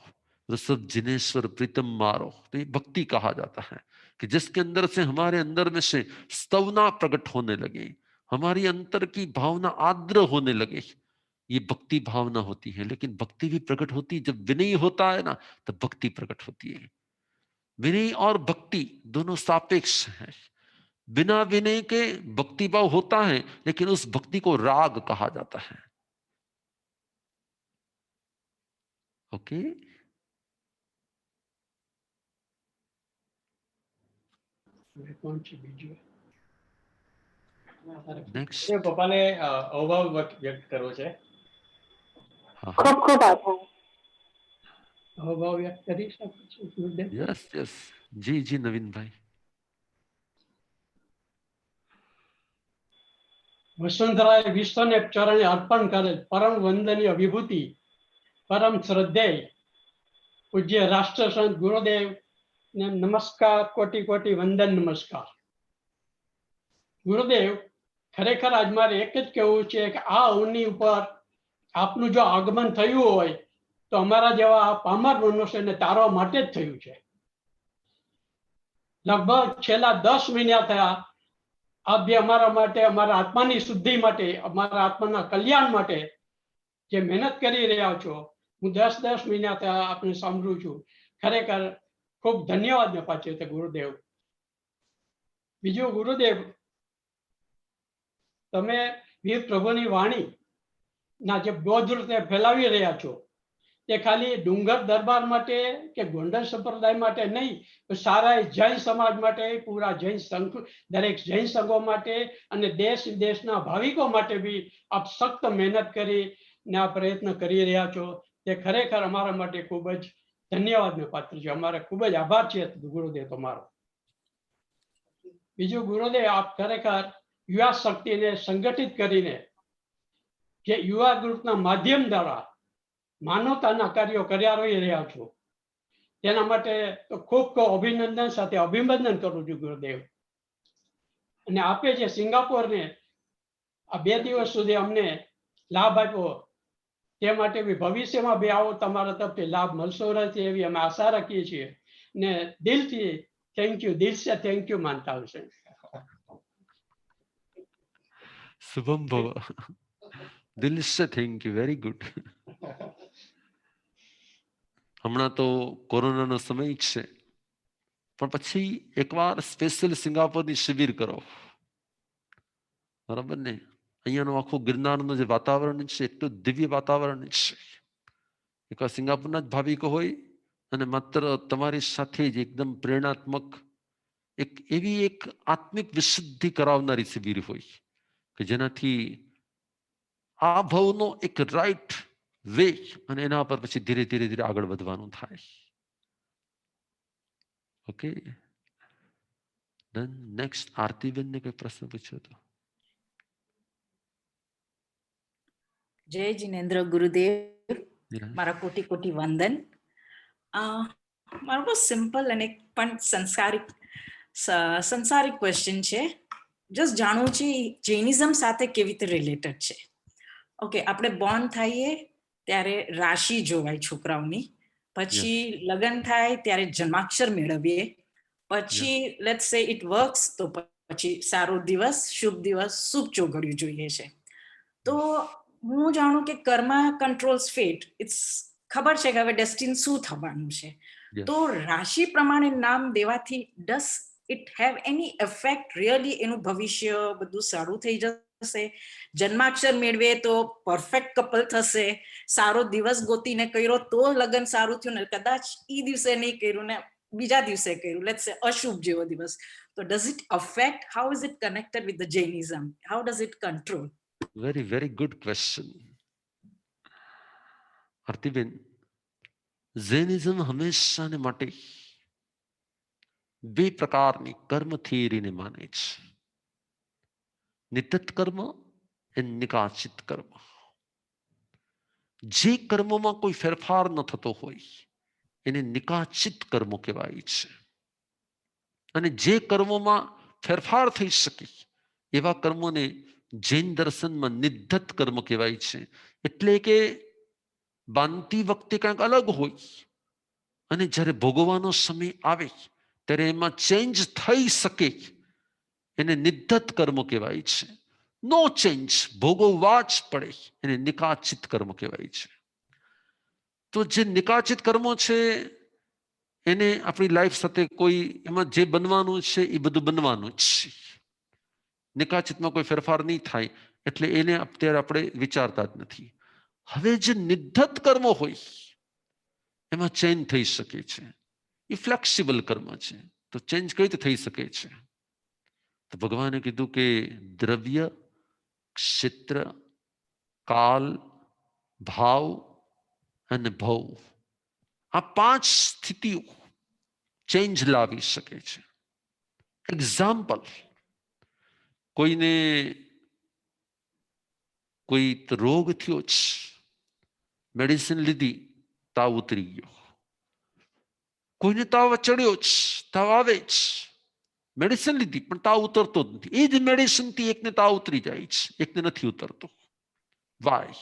सब जिनेश्वर प्रीतम मारो, तो ये भक्ति कहा जाता है कि जिसके अंदर से हमारे अंदर में से स्तवना प्रकट होने लगे, हमारी अंतर की भावना आर्द्र होने लगे, ये भक्ति भावना होती है. लेकिन भक्ति भी प्रकट होती है जब विनय होता है ना, तब भक्ति प्रकट होती है. विनय और भक्ति दोनों सापेक्ष हैं. बिना विनय के भक्ति भाव होता है, लेकिन उस भक्ति को राग कहा जाता है. Okay, next. પપ્પાને અભાવ વ્યક્ત કરવો છે. ખૂબ ખૂબ આભાર. અભાવ વ્યક્ત કરી શકો છો ગુરુદેવ? Yes yes. જી જી નવીનભાઈ. વસુંધરાએ વિશ્વને ચરણે અર્પણ કરે પરમ વંદનીય વિભૂતિ પરમ શ્રદ્ધેય પૂજ્ય રાષ્ટ્રસંત ગુરુદેવ ને નમસ્કાર, કોટી કોટી વંદન નમસ્કાર. ગુરુદેવ, ખરેખર આજ મારે એક જ કહેવું છે કે આ અવની ઉપર આપનું જો આગમન થયું હોય તો અમારા જેવા પામર મનુષ્યને તારવા માટે જ થયું છે. લગભગ છેલ્લા 10 મહિના થયા આપ જે અમારા માટે, અમારા આત્માની શુદ્ધિ માટે, અમારા આત્માના કલ્યાણ માટે જે મહેનત કરી રહ્યા છો, હું 10 મહિના થયા આપને સાંભળું છું. ખરેખર ખૂબ ધન્યવાદ પાછો છે ગુરુદેવ. બીજું ગુરુદેવ, તમે વીર પ્રભુની વાણી ના જે બોધ રીતે ફેલાવી રહ્યા છો તે ખાલી ડુંગર દરબાર માટે કે ગોંડલ સંપ્રદાય માટે નહીં, તો સારા જૈન સમાજ માટે, પૂરા જૈન સંઘ, દરેક જૈન સંઘો માટે અને દેશ વિદેશના ભાવિકો માટે બી આપ સખ્ત મહેનત કરી ને આ પ્રયત્ન કરી રહ્યા છો. તે ખરેખર અમારા માટે ખૂબ જ ધન્યવાદને પાત્ર છે. અમારે ખૂબ જ આભાર છે ગુરુદેવ તમારો. બીજું ગુરુદેવ, આપ ખરેખર યુવા શક્તિને સંગઠિત કરીને જે યુવા ગ્રુપના માધ્યમ દ્વારા માનવતાના કાર્યો કર્યા રહ્યા છો તેના માટે તો ખૂબ ખૂબ અભિનંદન સાથે અભિનંદન કરું છું ગુરુદેવ. અને આપે જે સિંગાપોરને આ 2 દિવસ સુધી અમને લાભ આપ્યો તે માટે બી ભવિષ્યમાં બી આવો તમારા તરફથી લાભ મળશો રહેશે એવી અમે આશા રાખીએ છીએ ને દિલથી થેન્ક યુ, દિલ સે થેન્ક યુ માનતા હશે. શુભમ ભવ. દિલ સે થેન્ક યુ. Very good. હમણાં તો કોરોનાનો સમય જ છે, પણ પછી એકવાર સ્પેશિયલ સિંગાપોરની શિબિર કરો, બરાબર ને? અહીંયાનું આખું ગિરનારનું જે વાતાવરણ છે એટલું દિવ્ય વાતાવરણ છે. એકવાર સિંગાપુરના જ ભાવિકો હોય અને માત્ર તમારી સાથે જ એકદમ પ્રેરણાત્મક એવી એક આત્મિક વિશુદ્ધિ કરાવનારી શિબિર હોય કે જેનાથી આ ભાવનો એક રાઈટ વે અને એના પર પછી ધીરે ધીરે ધીરે આગળ વધવાનું થાય. ઓકે, ધન નેક્સ્ટ આરતીબેનને કોઈ પ્રશ્ન પૂછ્યો તો? જય જિનેન્દ્ર ગુરુદેવ, મારા કોટી કોટી વંદન. મારો બહુ સિમ્પલ અને પણ સંસારિક ક્વેશ્ચન છે. જસ્ટ જાણવું છે જૈનિઝમ સાથે કેવી રીતે રિલેટેડ છે. ઓકે, આપણે બોર્ન થઈએ ત્યારે રાશિ જોવાય છોકરાઓની, પછી લગ્ન થાય ત્યારે જન્માક્ષર મેળવીએ, પછી લેટ્સ સે ઇટ વર્ક્સ તો પછી સારો દિવસ, શુભ દિવસ, શુભ ચોઘડિયું જોઈએ છે. તો હું જાણું કે કર્મ કંટ્રોલ્સ ફેટ, ઇટ્સ ખબર છે કે હવે ડેસ્ટિન શું થવાનું છે. તો રાશિ પ્રમાણે નામ દેવાથી does it have any effect really? એનું ભવિષ્ય બધું સારું થઈ જશે? જન્માક્ષર મેળવે તો પરફેક્ટ કપલ થશે? સારો દિવસ ગોતીને કર્યો તો લગ્ન સારું થયું ને કદાચ ઈ દિવસે નહીં કર્યું ને બીજા દિવસે કર્યું, લેટ્સ સે અશુભ જેવો દિવસ, તો does it affect? How is it connected with the Jainism? How does it control? Very very good question Aartiben. Jainism હંમેશાને માટે 2 પ્રકારની કર્મ થિયરીને માને છે. નિત્ય કર્મ અને નિકાચિત કર્મ. જે કર્મમાં કોઈ ફેરફાર ન થતો હોય એને નિકાચિત કર્મો કહેવાય છે, અને જે કર્મોમાં ફેરફાર થઈ શકે એવા કર્મોને જૈન દર્શનમાં નિધ્ધત કર્મ કહેવાય છે. એટલે કે બાંધતી વખતે કંઈક અલગ હોય અને જ્યારે ભોગવવાનો સમય આવે ત્યારે એમાં ચેન્જ થઈ શકે એને નિધ્ધત કર્મ કહેવાય છે. નો ચેન્જ, ભોગવવા જ પડે એને નિકાચિત કર્મ કહેવાય છે. તો જે નિકાચિત કર્મો છે એને આપણી લાઈફ સાથે કોઈ એમાં જે બનવાનું છે એ બધું બનવાનું જ છે. નિકાચિતમાં કોઈ ફેરફાર નહીં થાય એટલે એને અત્યારે આપણે વિચારતા જ નથી. હવે જે નિધ્ધત કર્મો હોય એમાં ચેન્જ થઈ શકે છે. એ ફ્લેક્સિબલ કર્મ છે, તો ચેન્જ કઈ રીતે થઈ શકે છે? તો ભગવાને કીધું કે દ્રવ્ય, ક્ષેત્ર, કાલ, ભાવ અને ભવ, આ 5 સ્થિતિઓ ચેન્જ લાવી શકે છે. એક્ઝામ્પલ, કોઈને કોઈ રોગ થયો છે, મેડિસિન લીધી, તાવ ઉતરી ગયો. કોઈને તાવ ચડ્યો છે, તાવ આવે છે, મેડિસિન લીધી પણ તાવ ઉતરતો જ નથી. એ જ મેડિસિનથી એકને તાવ ઉતરી જાય છે, એકને નથી ઉતરતો. વાય?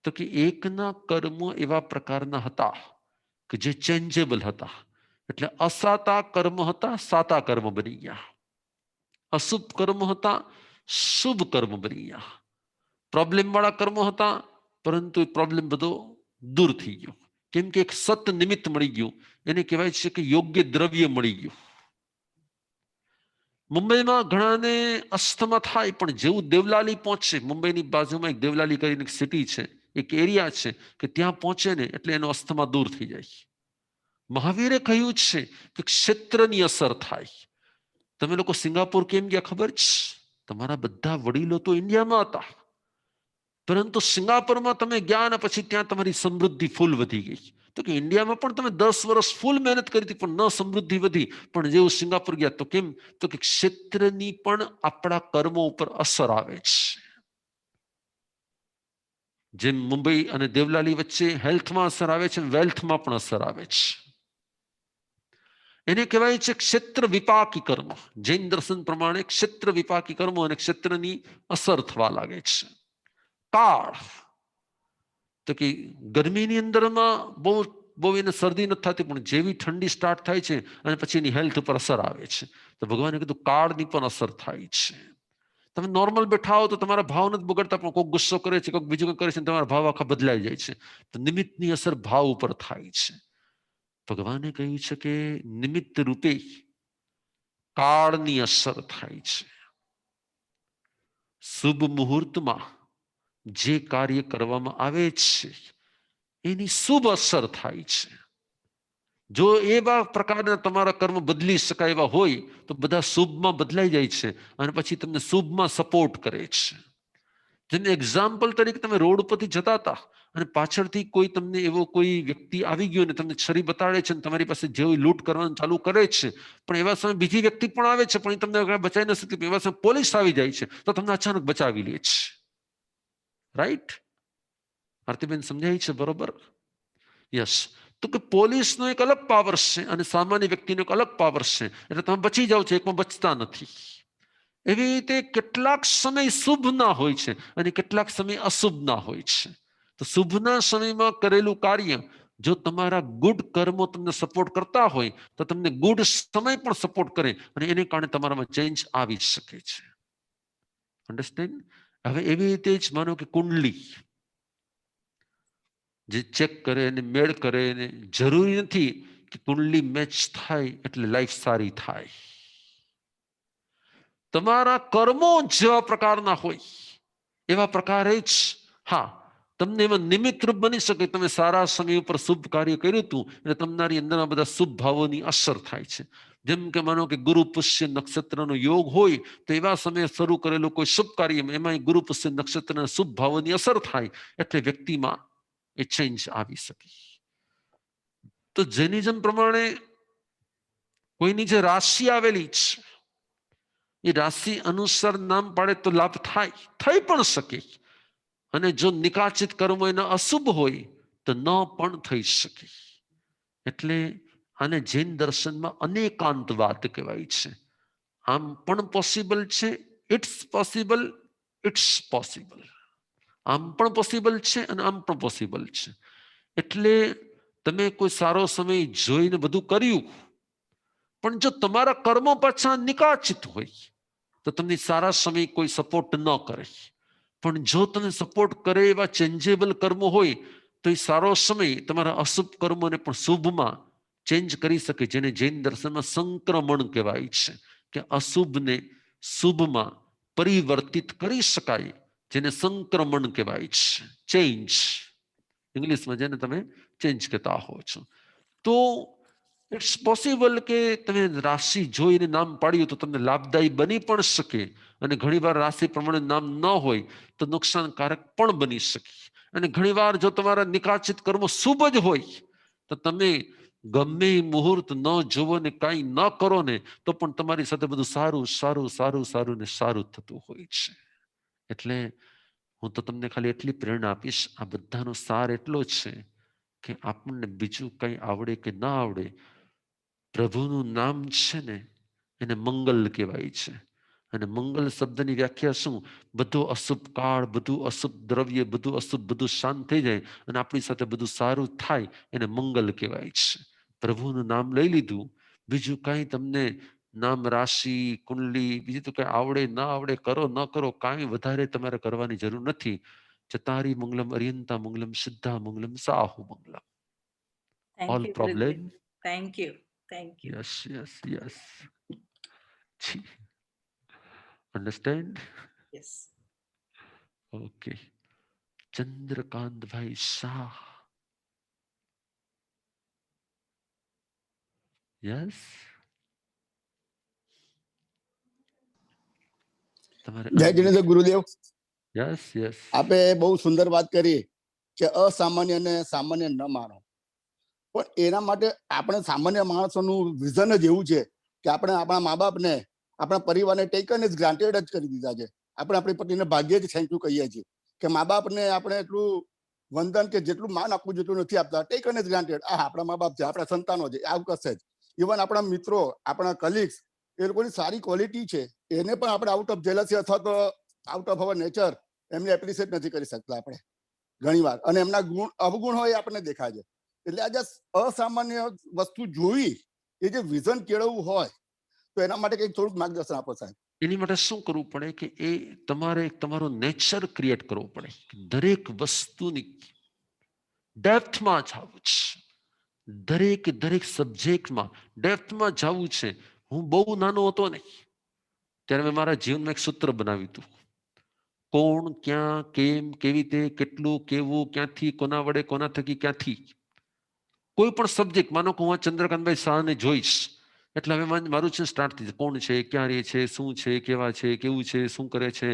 તો કે એકના કર્મ એવા પ્રકારના હતા કે જે ચેન્જેબલ હતા. એટલે અસાતા કર્મ હતા, સાતા કર્મ બની ગયા. અશુભ કર્મ હતા, શુભ કર્મ બની ગયા. પ્રોબ્લેમ વાળા કર્મ હતા, પરંતુ એ પ્રોબ્લેમ બધો દૂર થઈ ગયો. કેમ કે એક સત નિમિત્ત મળી ગયું. એને કહેવાય છે કે યોગ્ય દ્રવ્ય મળી ગયું. મુંબઈમાં ઘણાને અસ્થમા થાય, પણ જેવું દેવલાલી પહોંચે, મુંબઈની બાજુમાં એક દેવલાલી કરીને એક સિટી છે, એક એરિયા છે, કે ત્યાં પહોંચે ને એટલે એનો અસ્થમા દૂર થઈ જાય. મહાવીરે કહ્યું છે કે ક્ષેત્રની અસર થાય. તમે લોકો સિંગાપુર કેમ ગયા ખબર છે? તમારા બધા વડીલો તો ઇન્ડિયામાં હતા, પરંતુ સિંગાપુરમાં તમે ગયા અને પછી ત્યાં તમારી સમૃદ્ધિ ફૂલ વધી ગઈ. તો કે ઇન્ડિયામાં પણ તમે 10 વર્ષ ફૂલ મહેનત કરી હતી, પણ ન સમૃદ્ધિ વધી. પણ જેવું સિંગાપુર ગયા તો કેમ? તો કે ક્ષેત્રની પણ આપણા કર્મો ઉપર અસર આવે છે. જેમ મુંબઈ અને દેવલાલી વચ્ચે હેલ્થમાં અસર આવે છે, વેલ્થમાં પણ અસર આવે છે. એને કહેવાય છે ક્ષેત્ર વિપાકી કર્મ. જૈન દર્શન પ્રમાણે ક્ષેત્ર વિપાકી કર્મો અને ક્ષેત્રની અસર થવા લાગે છે. કાળ, તો કે ગરમીની અંદરમાં બહુ એને શરદી નથી થતી, પણ જેવી ઠંડી સ્ટાર્ટ થાય છે અને પછી એની હેલ્થ ઉપર અસર આવે છે, તો ભગવાને કીધું કાળની પણ અસર થાય છે. તમે નોર્મલ બેઠા હો તો તમારા ભાવ નથી બગડતા, પણ કોઈક ગુસ્સો કરે છે, કોઈક બીજું કરે છે, તમારા ભાવ આખા બદલાઈ જાય છે. તો નિમિત્તની અસર ભાવ ઉપર થાય છે. ભગવાને કહ્યું છે કે નિમિત્ત રૂપે કાળની અસર થાય છે. શુભ મુહૂર્તમાં જે કાર્ય કરવામાં આવે છે એની શુભ અસર થાય છે. જો એવા પ્રકારના તમારા કર્મ બદલી શકાય એવા હોય તો બધા શુભમાં બદલાઈ જાય છે અને પછી તમને શુભમાં સપોર્ટ કરે છે. જેને એક્ઝામ્પલ તરીકે તમે રોડ પરથી જતા હતા અને પાછળથી કોઈ તમને એવો કોઈ વ્યક્તિ આવી ગયો ને તમને છરી બતાડે છે, તમારી પાસે જેવી લૂંટ કરવાનું ચાલુ કરે છે, પણ એવા સમયે બીજી વ્યક્તિ પણ આવે છે, પણ એ તમને બચાવી ન શકતી. એવા સમયે પોલીસ આવી જાય છે તો તમને અચાનક બચાવી લે છે. રાઈટ? આરતીબેન સમજાય છે બરોબર? યસ. તો કે પોલીસનો એક અલગ પાવર છે અને સામાન્ય વ્યક્તિનો એક અલગ પાવર છે. એટલે તમે બચી જાઓ છો, એકમાં બચતા નથી. એવી રીતે કેટલાક સમય શુભના હોય છે અને કેટલાક સમય અશુભના હોય છે. તો શુભના સમયમાં કરેલું કાર્ય જો તમારા ગુડ કર્મો તમને સપોર્ટ કરતા હોય તો તમને ગુડ સમય પણ સપોર્ટ કરે અને એને કારણે તમારામાં ચેન્જ આવી શકે છે. અન્ડરસ્ટેન્ડ? હવે એવી રીતે જ માનો કે કુંડલી જે ચેક કરે અને મેળ કરે, અને જરૂરી નથી કે કુંડલી મેચ થાય એટલે લાઈફ સારી થાય. તમારા કર્મો જેવા પ્રકારના હોય એવા પ્રકારે જ તમને એમાં નિમિત્ત રૂપ બની શકે. તમે સારા સમય ઉપર શુભ કાર્ય કર્યું હતું એટલે તમારી અંદરના બધા શુભ ભાવોની અસર થાય છે. જેમ કે માનો કે ગુરુ પુષ્ય નક્ષત્રનો યોગ હોય તો એવા સમયે શરૂ કરેલું કોઈ શુભ કાર્ય એમાં ગુરુ પુષ્ય નક્ષત્રના શુભ ભાવોની અસર થાય એટલે વ્યક્તિમાં એ ચેન્જ આવી શકે. તો જૈનિઝમ પ્રમાણે કોઈની જે રાશિ આવેલી છે એ રાશિ અનુસાર નામ પાડે તો લાભ થાય, થઈ પણ શકે. અને જો નિકાચિત કર્મ એના અશુભ હોય તો ન પણ થઈ શકે. એટલે આને જૈન દર્શનમાં અનેકાંતવાદ કહેવાય છે. આમ પણ પોસિબલ છે, ઇટ્સ પોસિબલ, ઇટ્સ પોસિબલ. આમ પણ પોસિબલ છે અને આમ પણ પોસિબલ છે. એટલે તમે કોઈ સારો સમય જોઈને બધું કર્યું, પણ જો તમારા કર્મો પાછા નિકાચિત હોય તો તમને સારા સમય કોઈ સપોર્ટ ન કરે. પણ જો તમે સપોર્ટ કરે એવા ચેન્જેબલ કર્મો હોય તો એ સારો સમય તમારા અશુભ કર્મોને પણ શુભમાં ચેન્જ કરી શકે. જેને જૈન દર્શનમાં સંક્રમણ કહેવાય છે, કે અશુભને શુભમાં પરિવર્તિત કરી શકાય, જેને સંક્રમણ કહેવાય છે. ચેન્જ ઇંગ્લિશમાં જેને તમે ચેન્જ કહેતા હો છો. તો ઇટ્સ પોસિબલ કે તમે રાશિ જોઈને નામ પાડ્યું તો તમને લાભદાયી બની પણ શકે, અને ઘણીવાર રાશિ પ્રમાણે નામ ન હોય તો નુકસાનકારક પણ બની શકે. અને ઘણીવાર જો તમારા નિકાચિત કર્મો શુભ જ હોય તો તમે ગમે એ મુહૂર્ત ન જોવો ને કાંઈ ન કરો ને તો પણ તમારી સાથે બધું સારું સારું સારું સારું ને સારું થતું હોય છે. એટલે હું તો તમને ખાલી એટલી પ્રેરણા આપીશ, આ બધાનો સાર એટલો જ છે કે આપણને બીજું કંઈ આવડે કે ના આવડે, પ્રભુનું નામ છે ને એને મંગલ કહેવાય છે. અને મંગલ શબ્દની વ્યાખ્યા શું? બધો અશુભ કાળ, બધું અશુભ દ્રવ્ય, બધું અશુભ, બધું શાંત થઈ જાય અને આપણી સાથે બધું સારું થાય, એને મંગલ કહેવાય છે. પ્રભુનું નામ લઈ લીધું, બીજું કાંઈ તમને નામ રાશિ કુંડલી બીજું તો કઈ આવડે ના આવડે, કરો ન કરો, કાંઈ વધારે તમારે કરવાની જરૂર નથી. ચતારી મંગલમ અરિયંતા મંગલમ સિદ્ધા મંગલમ સાહુ મંગલમ. Thank All you problem? ગુરુદેવ. Thank you. Thank you. Yes, yes, yes. Understand? Yes. Okay. Chandrakantbhai Shah. Yes. જય જિનેન્દ્ર ગુરુદેવ. Yes yes. આપે બહુ સુંદર વાત કરી કે અસામાન્ય અને સામાન્ય ન માનો, પણ એના માટે આપણે સામાન્ય માણસોનું વિઝન જ એવું છે કે આપણે આપણા મા બાપને, આપણા પરિવારને ટેકન ઇઝ ગ્રાન્ટેડ જ કરી દીધા છે. આપણે આપણી પત્નીને ભાગ્યે જ થેન્ક યુ કહીએ છીએ કે મા બાપને આપણે એટલું વંદન કે જેટલું માન આપવું જેટલું નથી આપતા. ટેકન ઇઝ ગ્રાન્ટેડ, આ આપણા મા બાપ છે, આપણા સંતાનો છે, આવું કશે જ. ઇવન આપણા મિત્રો, આપણા કલીગ્સ, એ લોકોની સારી ક્વોલિટી છે, એને પણ આપણે આઉટ ઓફ જેલસી અથવા તો આઉટ ઓફ અવર નેચર એમને એપ્રિશિએટ નથી કરી શકતા આપણે ઘણી વાર, અને એમના ગુણ અવગુણ હોય એ આપણને દેખાય છે. એટલે આજે અસામાન્ય વસ્તુ જોઈ એ જે વિઝન કેળવવું હોય તો એના માટે કંઈક થોડુંક માર્ગદર્શન આપો સાહેબ. એની માટે શું કરવું પડે કે એ તમારે તમારો નેચર ક્રિએટ કરવો પડે. દરેક વસ્તુની ડેપ્થમાં જવું છે, દરેક સબ્જેક્ટમાં ડેપ્થમાં જવું છે. હું બહુ નાનો હતો ને ત્યારે મેં મારા જીવનમાં એક સૂત્ર બનાવ્યું હતું: કોણ, ક્યાં, કેમ, કેવી રીતે, કેટલું, કેવું, ક્યાંથી, કોના વડે, કોના થકી, ક્યાંથી. કોઈ પણ સબ્જેક્ટ, માનો કે હું ચંદ્રકાંતભાઈ શાહને જોઈશ એટલે હવે મારું છે સ્ટાર્ટ થઈ જાય. કોણ છે, ક્યાં રહે છે, શું છે, કેવા છે, કેવું છે, શું કરે છે,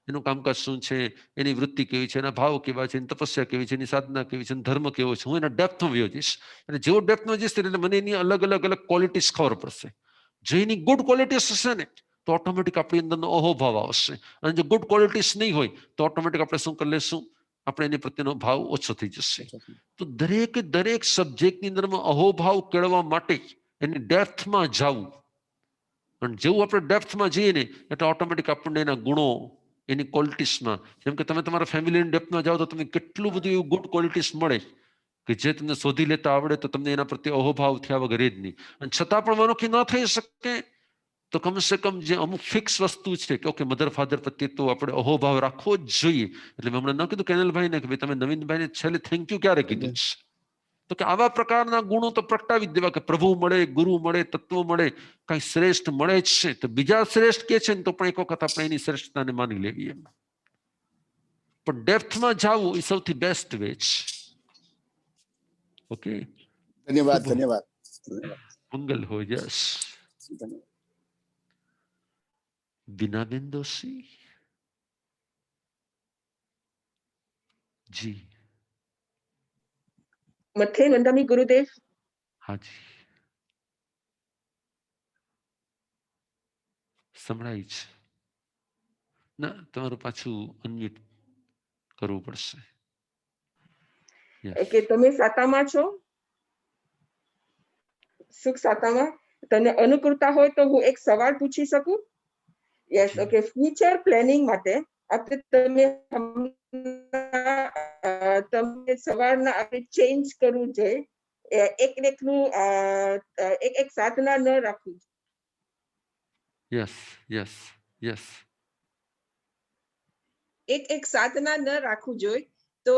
એનું કામકાજ શું છે, એની વૃત્તિ કેવી છે, એના ભાવ કેવા છે, એની તપસ્યા કેવી છે, એની સાધના કેવી છે, ધર્મ કેવો છે. હું એના ડેપ્થમાં વયો જઈશ, અને જેવો ડેપ્થમાં જઈશ એટલે મને એની અલગ અલગ અલગ ક્વોલિટીઝ ખબર પડશે. જે એની ગુડ ક્વોલિટીઝ હશે ને તો ઓટોમેટિક આપણી અંદરનો અહોભાવ આવશે, અને જો ગુડ ક્વોલિટીઝ નહીં હોય તો ઓટોમેટિક આપણે શું કરી લેશું, આપણે એની પ્રત્યેનો ભાવ ઓછો થઈ જશે. તો દરેક સબ્જેક્ટની અંદરમાં અહોભાવ કેળવવા માટે એની ડેપ્થમાં જવું, અને જેવું આપણે ડેપ્થમાં જઈએ ને એટલે ઓટોમેટિક આપણને એના ગુણો, એની ક્વોલિટીઝમાં, જેમ કે તમે તમારા ફેમિલીની ડેપ્થમાં જાઓ તો તમને કેટલું બધું એવું ગુડ ક્વોલિટીઝ મળે કે જે તમને શોધી લેતા આવડે તો તમને એના પ્રત્યે અહોભાવ થયા વગર જ નહીં. અને છતાં પણ માનો કે ન થઈ શકે તો કમસે કમ જે અમુક ફિક્સ વસ્તુ છે કે ઓકે મધર ફાધર પ્રત્યે તો આપણે અહોભાવ રાખવો જ જોઈએ. એટલે મેં હમણાં ન કીધું કેનલભાઈને કે ભાઈ તમે નવીનભાઈને છેલ્લે થેન્ક યુ ક્યારે કીધું છે? તો કે આવા પ્રકારના ગુણો તો પ્રગટાવી જ દેવા કે પ્રભુ મળે, ગુરુ મળે, તત્વ મળે, કઈ શ્રેષ્ઠ મળે જ છે તો બીજા શ્રેષ્ઠ કે છે ને તો પણ એક વખત આપણે એની શ્રેષ્ઠતાને માની લેવી. એમ પણ ડેપ્થમાં જવું એ સૌથી બેસ્ટ વે છે. ઓકે, ધન્યવાદ. ધન્યવાદ. મંગલ હો. યસ. બીનાબેન દોશી જી. મથે નંદામી ગુરુદેવ. હાજી, સંભળાય છે. ના, તમારું પાછું અનમ્યુટ કરવું પડશે. કે તમે સાતામાં છો, સુખ સાતામાં, તને અનુકૂળતા હોય તો હું એક સવાલ પૂછી શકું? યસ. ઓકે. ફ્યુચર પ્લાનિંગ માટે આપણે તમે સવારના આપણે ચેન્જ કરવું જોઈએ, એક સાધના ન રાખવું. Yes yes yes. એક સાધના ન રાખવું જોઈએ તો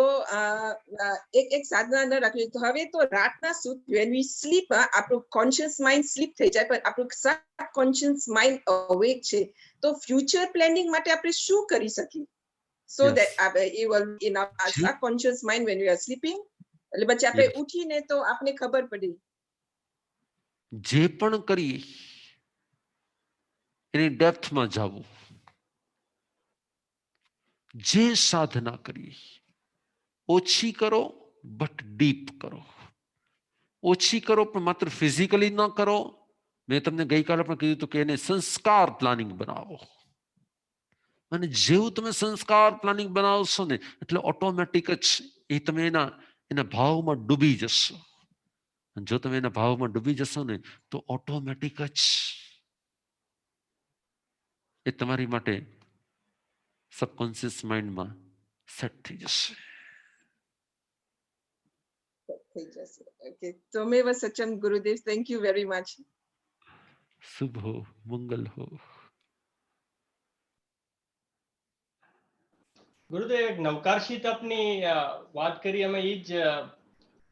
એક સાધના ન રાખવી. તો હવે તો રાતના when we sleep આપણું કોન્શિયસ માઇન્ડ સ્લીપ થઈ જાય પણ આપણું સબકોન્શિયસ માઇન્ડ અવેક છે. તો ફ્યુચર પ્લાનિંગ માટે આપણે શું કરી શકીએ so that it will in our subconscious mind when we are sleeping, એટલે પછી આપણે ઉઠીને તો આપને ખબર પડી. જે પણ કરીએ એની ડેપ્થમાં જવું, જે સાધના કરીએ ઓછી કરો બટ ડીપ કરો. ઓછી કરો, પણ માત્ર ફિઝિકલી ન કરો. મેં તમને ગઈકાલે પણ કીધું હતું કે એને સંસ્કાર પ્લાનિંગ બનાવો. અને જેવું તમે સંસ્કાર પ્લાનિંગ બનાવશો ને એટલે ઓટોમેટિક જ એ તમે એના ભાવમાં ડૂબી જશો. જો તમે એના ભાવમાં ડૂબી જશો ને તો ઓટોમેટિક જ એ તમારી માટે સબકોન્શિયસ માઇન્ડમાં સેટ થઈ જશે. થઈ જશે. ઓકે, ત્વમેવ સચમ ગુરુદેવ. Thank you very much. શુભ હો, મંગલ હો. ગુરુદેવ, એક નવકારશી તપની વાત કરી, અમે એ જ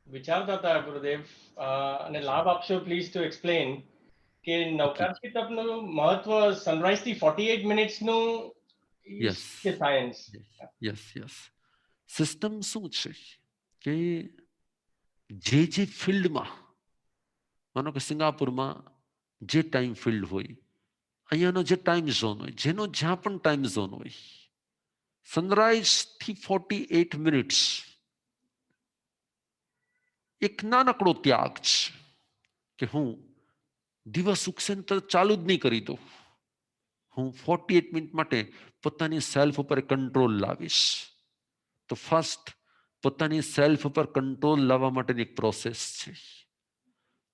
વિચારતા હતા ગુરુદેવ, અને લાભ આપશો પ્લીઝ ટુ એક્સપ્લેન કે નવકારશી તપનું મહત્વ સનરાઈઝ થી 48 મિનિટ્સનું યસ કે સાયન્સ. Yes yes. સિસ્ટમ શું છે કે જે ફિલ્ડમાં, માનો કે સિંગાપુરમાં જે ટાઈમ ફિલ્ડ હોય, અહીંયાનો જે ટાઈમ ઝોન હોય, જેનો જ્યાં પણ ટાઈમ ઝોન હોય, સનરાઈઝ થી 48 મિનિટ્સ એક નાનકડો ત્યાગ છે કે હું દિવસ ઉગશે ને તો ચાલુ જ નહીં કરી દઉં. હું 48 મિનિટ માટે પોતાની સેલ્ફ ઉપર કંટ્રોલ લાવીશ. તો ફર્સ્ટ પોતાની સેલ્ફ ઉપર કંટ્રોલ લાવવા માટેની એક પ્રોસેસ છે.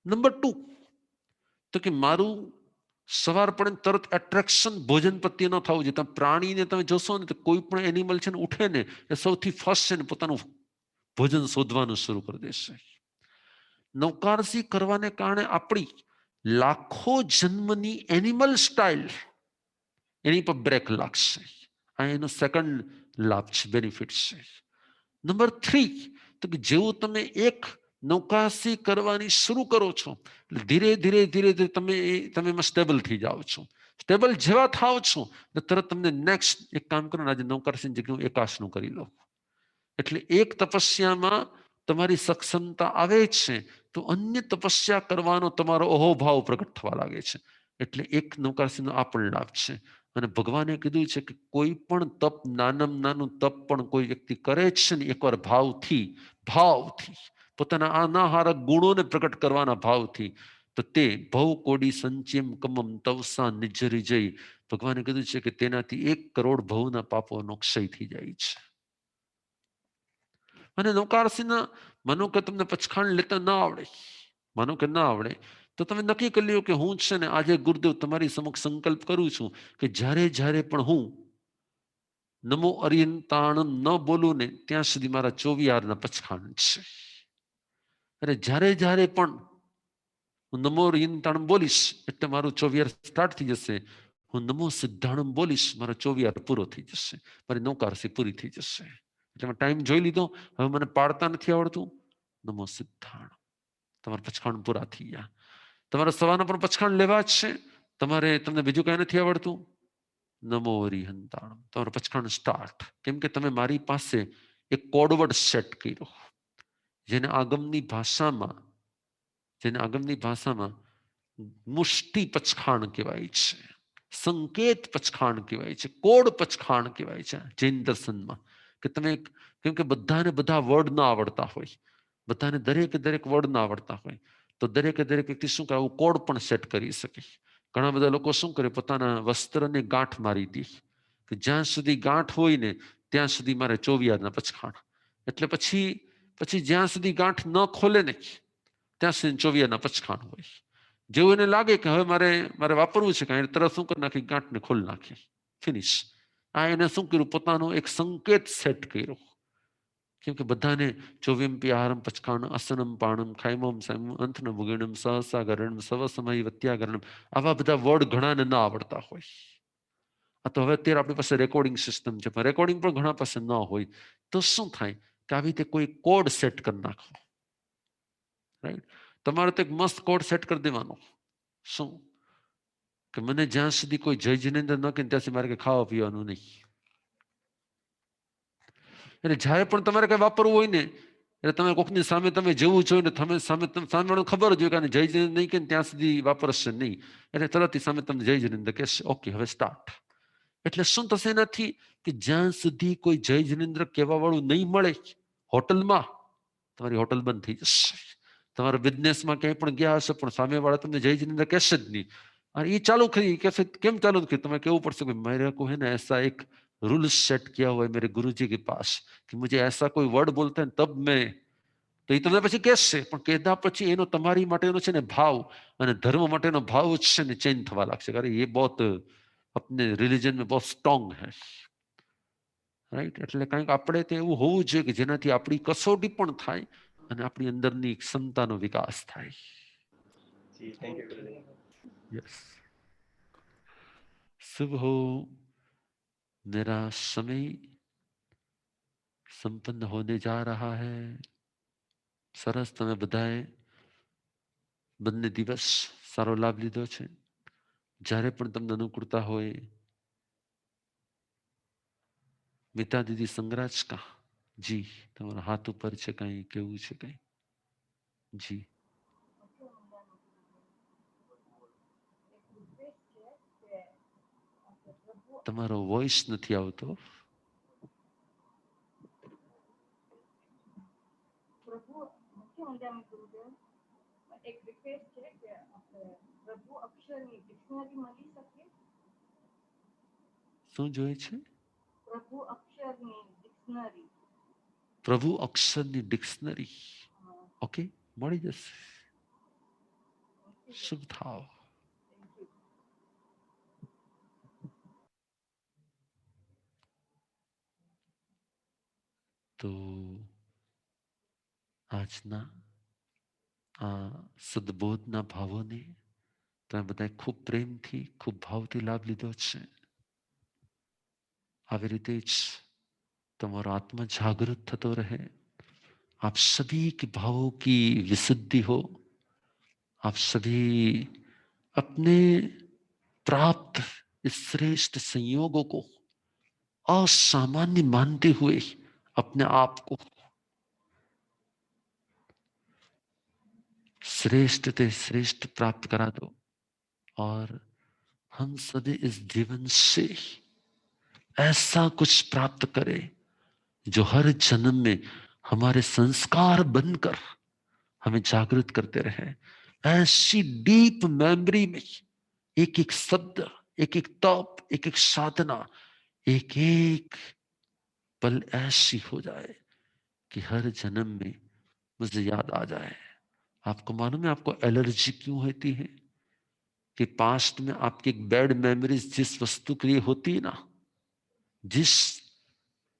નંબર 2 તો કે મારું સવાર પડે તરત એટ્રેક્શન ભોજન પ્રત્યે ન થવું જોઈએ. તમે પ્રાણીને તમે જોશો ને તો કોઈ પણ એનિમલ છે ને ઉઠે ને એ સૌથી ફર્સ્ટ છે ને પોતાનું ભોજન શોધવાનું શરૂ કરી દેશે. નવકારશી કરવાને કારણે આપણી લાખો જન્મની એનિમલ સ્ટાઇલ એની પર બ્રેક લાગશે. આ એનો સેકન્ડ લાભ છે, બેનિફિટ છે. નંબર 3 તો કે જેવું તમે એક નવકારશી કરવાની શરૂ કરો છો એટલે ધીરે ધીરે ધીરે ધીરે તમે એમાં સ્ટેબલ થઈ જાઓ છો. સ્ટેબલ જેવા થાવ છો એટલે તરત તમને નેક્સ્ટ એક કામ કરો, આજે નવકારશીની જગ્યાએ એકાશનું કરી લો. એટલે એક તપસ્યામાં તમારી સક્ષમતા આવે છે તો અન્ય તપસ્યા કરવાનો તમારો અહોભાવ પ્રગટ થવા લાગે છે. એટલે એક નવકારશીનો આ પણ લાભ છે. અને ભગવાને કીધું છે કે કોઈ પણ તપ, નાનામાં નાનું તપ પણ કોઈ વ્યક્તિ કરે છે ને એકવાર ભાવથી પોતાના અનાહારક ગુણોને પ્રગટ કરવાના ભાવથી, તો તે ભવ કોડી સંચયમ કમમ તવસા નિજરી જઈ. ભગવાને કીધું છે કે તેનાથી 1 કરોડ ભવના પાપોનો ક્ષય થઈ જાય છે. અને નવકારશીના માનો કે તમને પચખાણ લેતા ના આવડે તો તમે નક્કી કરી લ્યો કે હું છે ને આજે ગુરુદેવ તમારી સમક્ષ સંકલ્પ કરું છું કે જ્યારે પણ હું નમો અરિયંતાણમ ન બોલું ને ત્યાં સુધી મારા 24 પચખાણ છે. અને જ્યારે પણ હું નમો અરિયંતાણમ બોલીશ એટલે મારું 24 સ્ટાર્ટ થઈ જશે. હું નમો સિદ્ધાણમ બોલીશ, મારો 24 પૂરો થઈ જશે, મારી નવકારશી પૂરી થઈ જશે. એટલે ટાઈમ જોઈ લીધો, હવે મને પાડતા નથી આવડતું, નમો સિદ્ધાણમ, તમારા પચખાણ પૂરા થઈ ગયા. તમારા સવારના પણ પચખાણ લેવા જ છે, તમને બીજું કઈ નથી આવડતું, નમો અરિહંતાણમ, તમારું પચખાણ સ્ટાર્ટ. કેમ કે તમે મારી પાસે એક કોડવર્ડ સેટ કર્યો, જેને આગમની ભાષામાં મુષ્ટિ પચખાણ કહેવાય છે, સંકેત પચખાણ કહેવાય છે, કોડ પચખાણ કહેવાય છે જૈન દર્શનમાં. કે તમે, કેમ કે બધાને બધા વર્ડ ના આવડતા હોય, બધાને દરેક વર્ડ ના આવડતા હોય, તો દરેક વ્યક્તિ શું કરે, આવું કોડ પણ સેટ કરી શકે. ઘણા બધા લોકો શું કરે, પોતાના વસ્ત્રને ગાંઠ મારી દે કે જ્યાં સુધી ગાંઠ હોય ને ત્યાં સુધી મારે 24 પચખાણ. એટલે પછી જ્યાં સુધી ગાંઠ ન ખોલે ને ત્યાં સુધી 24 પચખાણ હોય. જેવું એને લાગે કે હવે મારે વાપરવું છે કાંઈ, તરત શું કરી નાખી, ગાંઠને ખોલી નાખી, ફિનિશ. આ એને શું કર્યું, પોતાનો એક સંકેત સેટ કર્યો. કેમ કે બધાને 24 આહારમ પચખાણ અસનમ પાણમ ખાયમમ સાયમમ અંથનમ ભુગિણમ સહસાગરણમ સવસમય વત્યાગરણમ, આવા બધા વર્ડ ઘણાને ના આવડતા હોય. આ તો હવે અત્યારે આપણી પાસે રેકોર્ડિંગ સિસ્ટમ છે, પણ રેકોર્ડિંગ પણ ઘણા પાસે ન હોય. તો શું થાય કે આવી રીતે કોઈ કોડ સેટ કરી નાખો, રાઈટ. તમારે તો એક મસ્ત કોડ સેટ કરી દેવાનો. શું કે મને જ્યાં સુધી કોઈ જય જિનેન્દ્ર ન કહે ત્યાં સુધી મારે કઈ ખાવા પીવાનું નહીં. એટલે જ્યારે પણ તમારે કઈ વાપરવું હોય ને એટલે તમે કોકની સામે તમે જેવું જોયું ને તમે સામે ખબર જ હોય કે જય જિનેન્દ્ર નહીં કે ત્યાં સુધી વાપરશે નહીં. એટલે તરત સામે તમે જય જિનેન્દ્ર કહેશે, ઓકે હવે સ્ટાર્ટ. એટલે શું થશે એનાથી કે જ્યાં સુધી કોઈ જય જિનેન્દ્ર કહેવા વાળું નહીં મળે હોટલમાં, તમારી હોટલ બંધ થઈ જશે. તમારા બિઝનેસમાં ક્યાંય પણ ગયા હશો પણ સામેવાળા તમને જય જિનેન્દ્ર કહેશે જ નહીં, और ये चालू करिए कैसे केम चालू की तुम्हें केवू पड़ सके मेरे को है ना ऐसा एक रूल सेट किया हुआ है मेरे गुरुजी के पास कि मुझे ऐसा कोई वर्ड बोलते हैं तब मैं, तो ये તમને પછી કહેશે પણ કહેતા પછી એનો તમારી માટેનો છે ને ભાવ અને ધર્મ માટેનો ભાવ જ છે ને ચેન્જ થવા લાગશે, અરે ये बहुत अपने रिलीजन में बहुत स्ट्रोंग है, રાઈટ? એટલે કંઈક આપણે તે એવું હોવું જોઈએ કે જેનાથી આપણી કસોટી પણ થાય અને આપણી અંદરની ક્ષમતાનો વિકાસ થાય. જી, થેન્ક યુ ગુરુદેવ. यस, शुभ हो. मेरा समय संपन्न होने जा रहा है. સરસ, તમે બધાએ બંને દિવસ સારો લાભ લીધો છે. જ્યારે પણ તમને અનુકૂળતા હોય મિતા દીદી સંગરાજ કા જી તમારા હાથ ઉપર છે, કઈ કેવું છે કઈ? જી તમારો વોઇસ નથી આવતો. શું જોઈએ છે? પ્રભુ અક્ષરની ડિક્શનરી. ઓકે, મળી જશે. શુભ થાવ. તો આજના આ સદબોધના ભાવોને તમે બધાએ ખૂબ પ્રેમથી ખૂબ ભાવથી લાભ લીધો છે. આવી રીતે જ તમારો આત્મા જાગૃત થતો रहे. आप सभी के भावों की विशुद्धि हो. आप सभी अपने प्राप्त इस श्रेष्ठ संयोगों को असामान्य मानते हुए अपने आप को श्रेष्ठ से श्रेष्ठ प्राप्त करा दो. और हम सभी इस जीवन से ऐसा कुछ प्राप्त करें जो हर जन्म में हमारे संस्कार बनकर हमें जागृत करते रहे. ऐसी डीप मेमोरी में एक एक शब्द, एक एक तप, एक एक साधना, एक एक पल ऐसी हो जाए कि हर जन्म में मुझे याद आ जाए. आपको मालूम है आपको एलर्जी क्यों होती है? कि पास्ट में आपकी एक बैड मेमोरीज जिस वस्तु के लिए होती है ना, जिस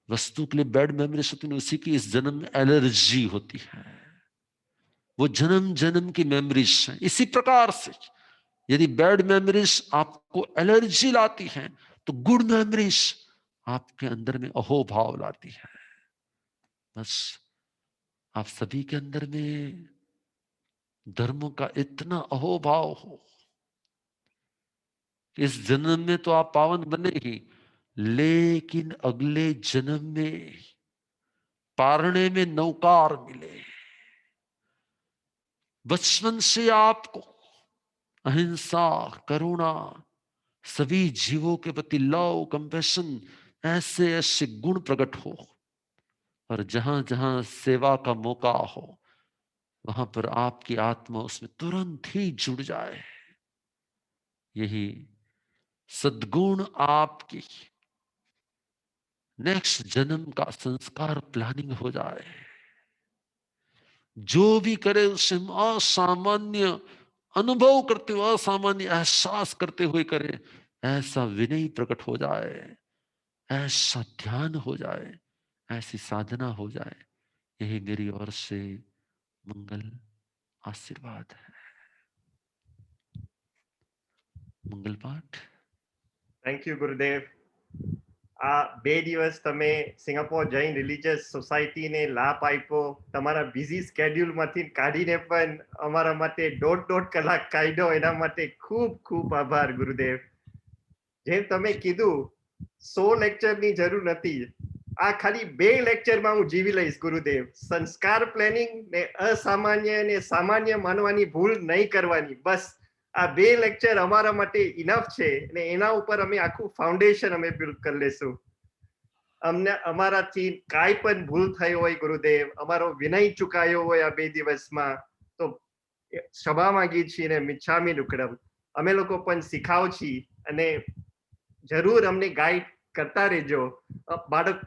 वस्तु के लिए बैड मेमोरीज होती है उसी की इस जन्म में एलर्जी होती है. वो जन्म जन्म की मेमोरीज हैं. इसी प्रकार से यदि बैड मेमोरीज आपको एलर्जी लाती हैं तो गुड मेमोरीज आपके अंदर में अहोभाव लाती है. बस आप सभी के अंदर में धर्मों का इतना अहोभाव हो, इस जन्म में तो आप पावन बने ही, लेकिन अगले जन्म में पारने में नौकार मिले. बचपन से आपको अहिंसा, करुणा, सभी जीवों के प्रति लव, कंपैशन, ऐसे ऐसे गुण प्रकट हो और जहां जहां सेवा का मौका हो वहां पर आपकी आत्मा उसमें तुरंत ही जुड़ जाए. यही सद्गुण आपकी नेक्स्ट जन्म का संस्कार प्लानिंग हो जाए. जो भी करे उसे असामान्य अनुभव करते हुए, असामान्य एहसास करते हुए करे. ऐसा विनय प्रकट हो जाए, ऐसा ध्यान हो जाए, ऐसी साधना हो जाए. यही मेरी ओर से मंगल आशीर्वाद है. મંગલ પાઠ. થેન્ક યુ ગુરુદેવ. આ 2 દિવસ તમે સિંગાપોર જૈન રિલીજીયસ સોસાયટીને લાભ આપ્યો, તમારા બિઝી સ્કેડ્યુલમાંથી કાઢીને પણ અમારા માટે 1.5 કલાક કાઢ્યો, એના માટે ખૂબ ખૂબ આભાર ગુરુદેવ. જેમ તમે કીધું 100 લેક્ચરની જરૂર નથી, આ ખાલી 2 લેક્ચરમાં હું જીવી લઈશ ગુરુદેવ. સંસ્કાર પ્લાનિંગ ને અસામાન્ય અને સામાન્ય માનવાની ભૂલ નહીં કરવાની, બસ આ 2 લેક્ચર અમારા માટે ઇનફ છે અને એના ઉપર અમે આખું ફાઉન્ડેશન અમે બિલ્ડ કરી લેશું. અમને અમારાથી કાંઈ પણ ભૂલ થઈ હોય ગુરુદેવ, અમારો વિનય ચૂકાયો હોય આ 2 દિવસમાં, તો क्षमा मांगी छी ने मिच्छामी दुक्कडम અમે લોકો પણ શીખાવ છી અને જરૂર અમને ગાઈડ કરતા રહેજો બાળક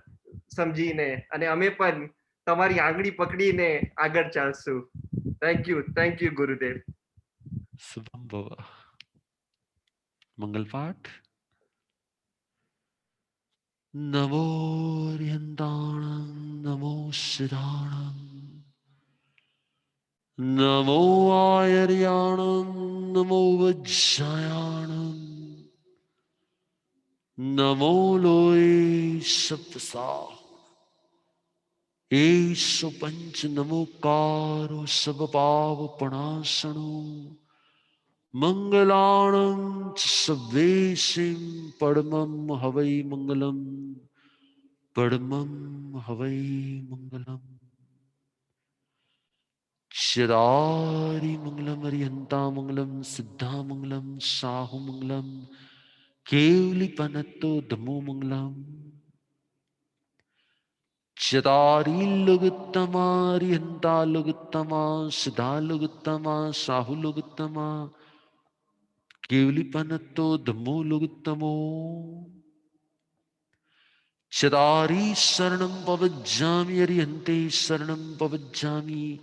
સમજીને અને અમે પણ તમારી આંગળી પકડીને આગળ ચાલશું. થેન્ક યુ ગુરુદેવ. शुभम भवा. मंगल पाठ. नमो रियंताणं नमो सिद्धाणं नमो आयर्याणं नमो वज्रयाणं नमो लोय सप्तसा एषु पंच नमोकारो सब पाव प्रणाशनो मंगलाणं च सवेशिं परमं हवै मंगलम् परमं हवै मंगलम्. चिरारि मंगलम अरिहंता मंगलम सिद्धा मंगलम साहु मंगलम केवली पनत्तो धमो मंगलम. चिरारि लुगुत्तमा अरिहंता लुगुत्तमा सिद्धा लुगुत्तमा साहु लुगुत्तमा केवली पनत्तो धमो लुगुत्तमो. चिरारि शरणं पवज्जामि अरिहन्ते शरणं पवज्जामि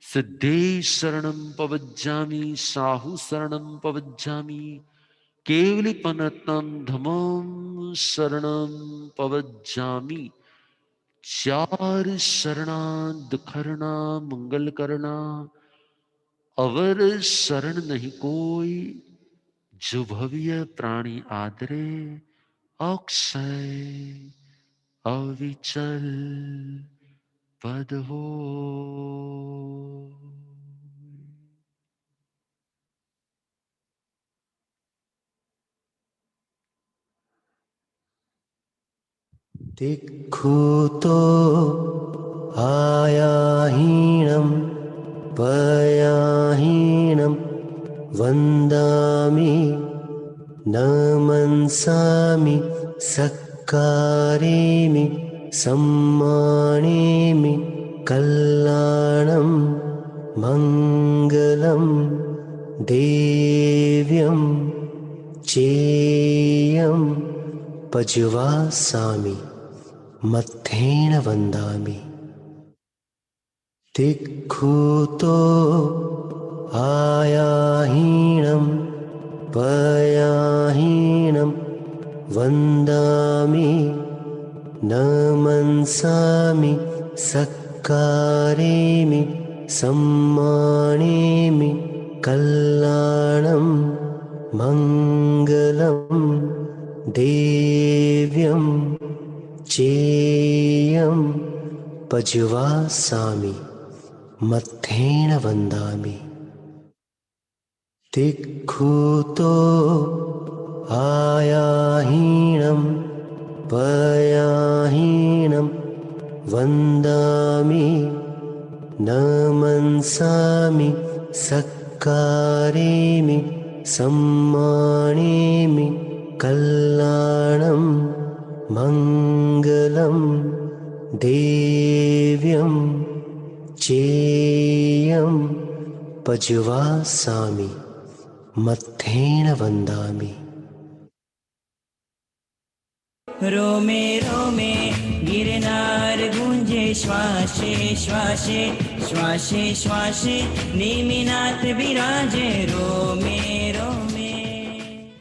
सिद्धे शरणं पवज्जामि साहु शरणं पवज्जामि केवली पनत्तं धमं शरणं पवज्जामि. चार शरणा दुखरना मंगल करना अवर शरण नहीं कोई जो भव्य प्राणी आदरे अक्षय अविचल पद हो. दिक्खुतो आयाहीनं पयाहीनं वन्दामि न मनसामि सक्कारेमि सम्मानेमि कल्याणं मङ्गलं देव्यं चेयं पज्वासामि मत्थेन वन्दामि. दिक्खुतो आयाहीनं पयाहीनं वन्दामि न मनसामि सक्कारेमि सम्मानेमि कल्याणं मङ्गलं देव्यं चेयं पज्वासामि मत्थेन वन्दामि. दिक्खुतो आयाहीनं पयाहीनं वन्दामि न मनसामि सक्कारेमि सम्मानेमि कल्याणं मङ्गलं देव्यं चेयं पज्वासामि मत्थेन वन्दामि. रोमे रोमे गिरनार गुंजे श्वासे श्वासे श्वासे श्वासे नेमिनाथ विराजे रोमे रोमे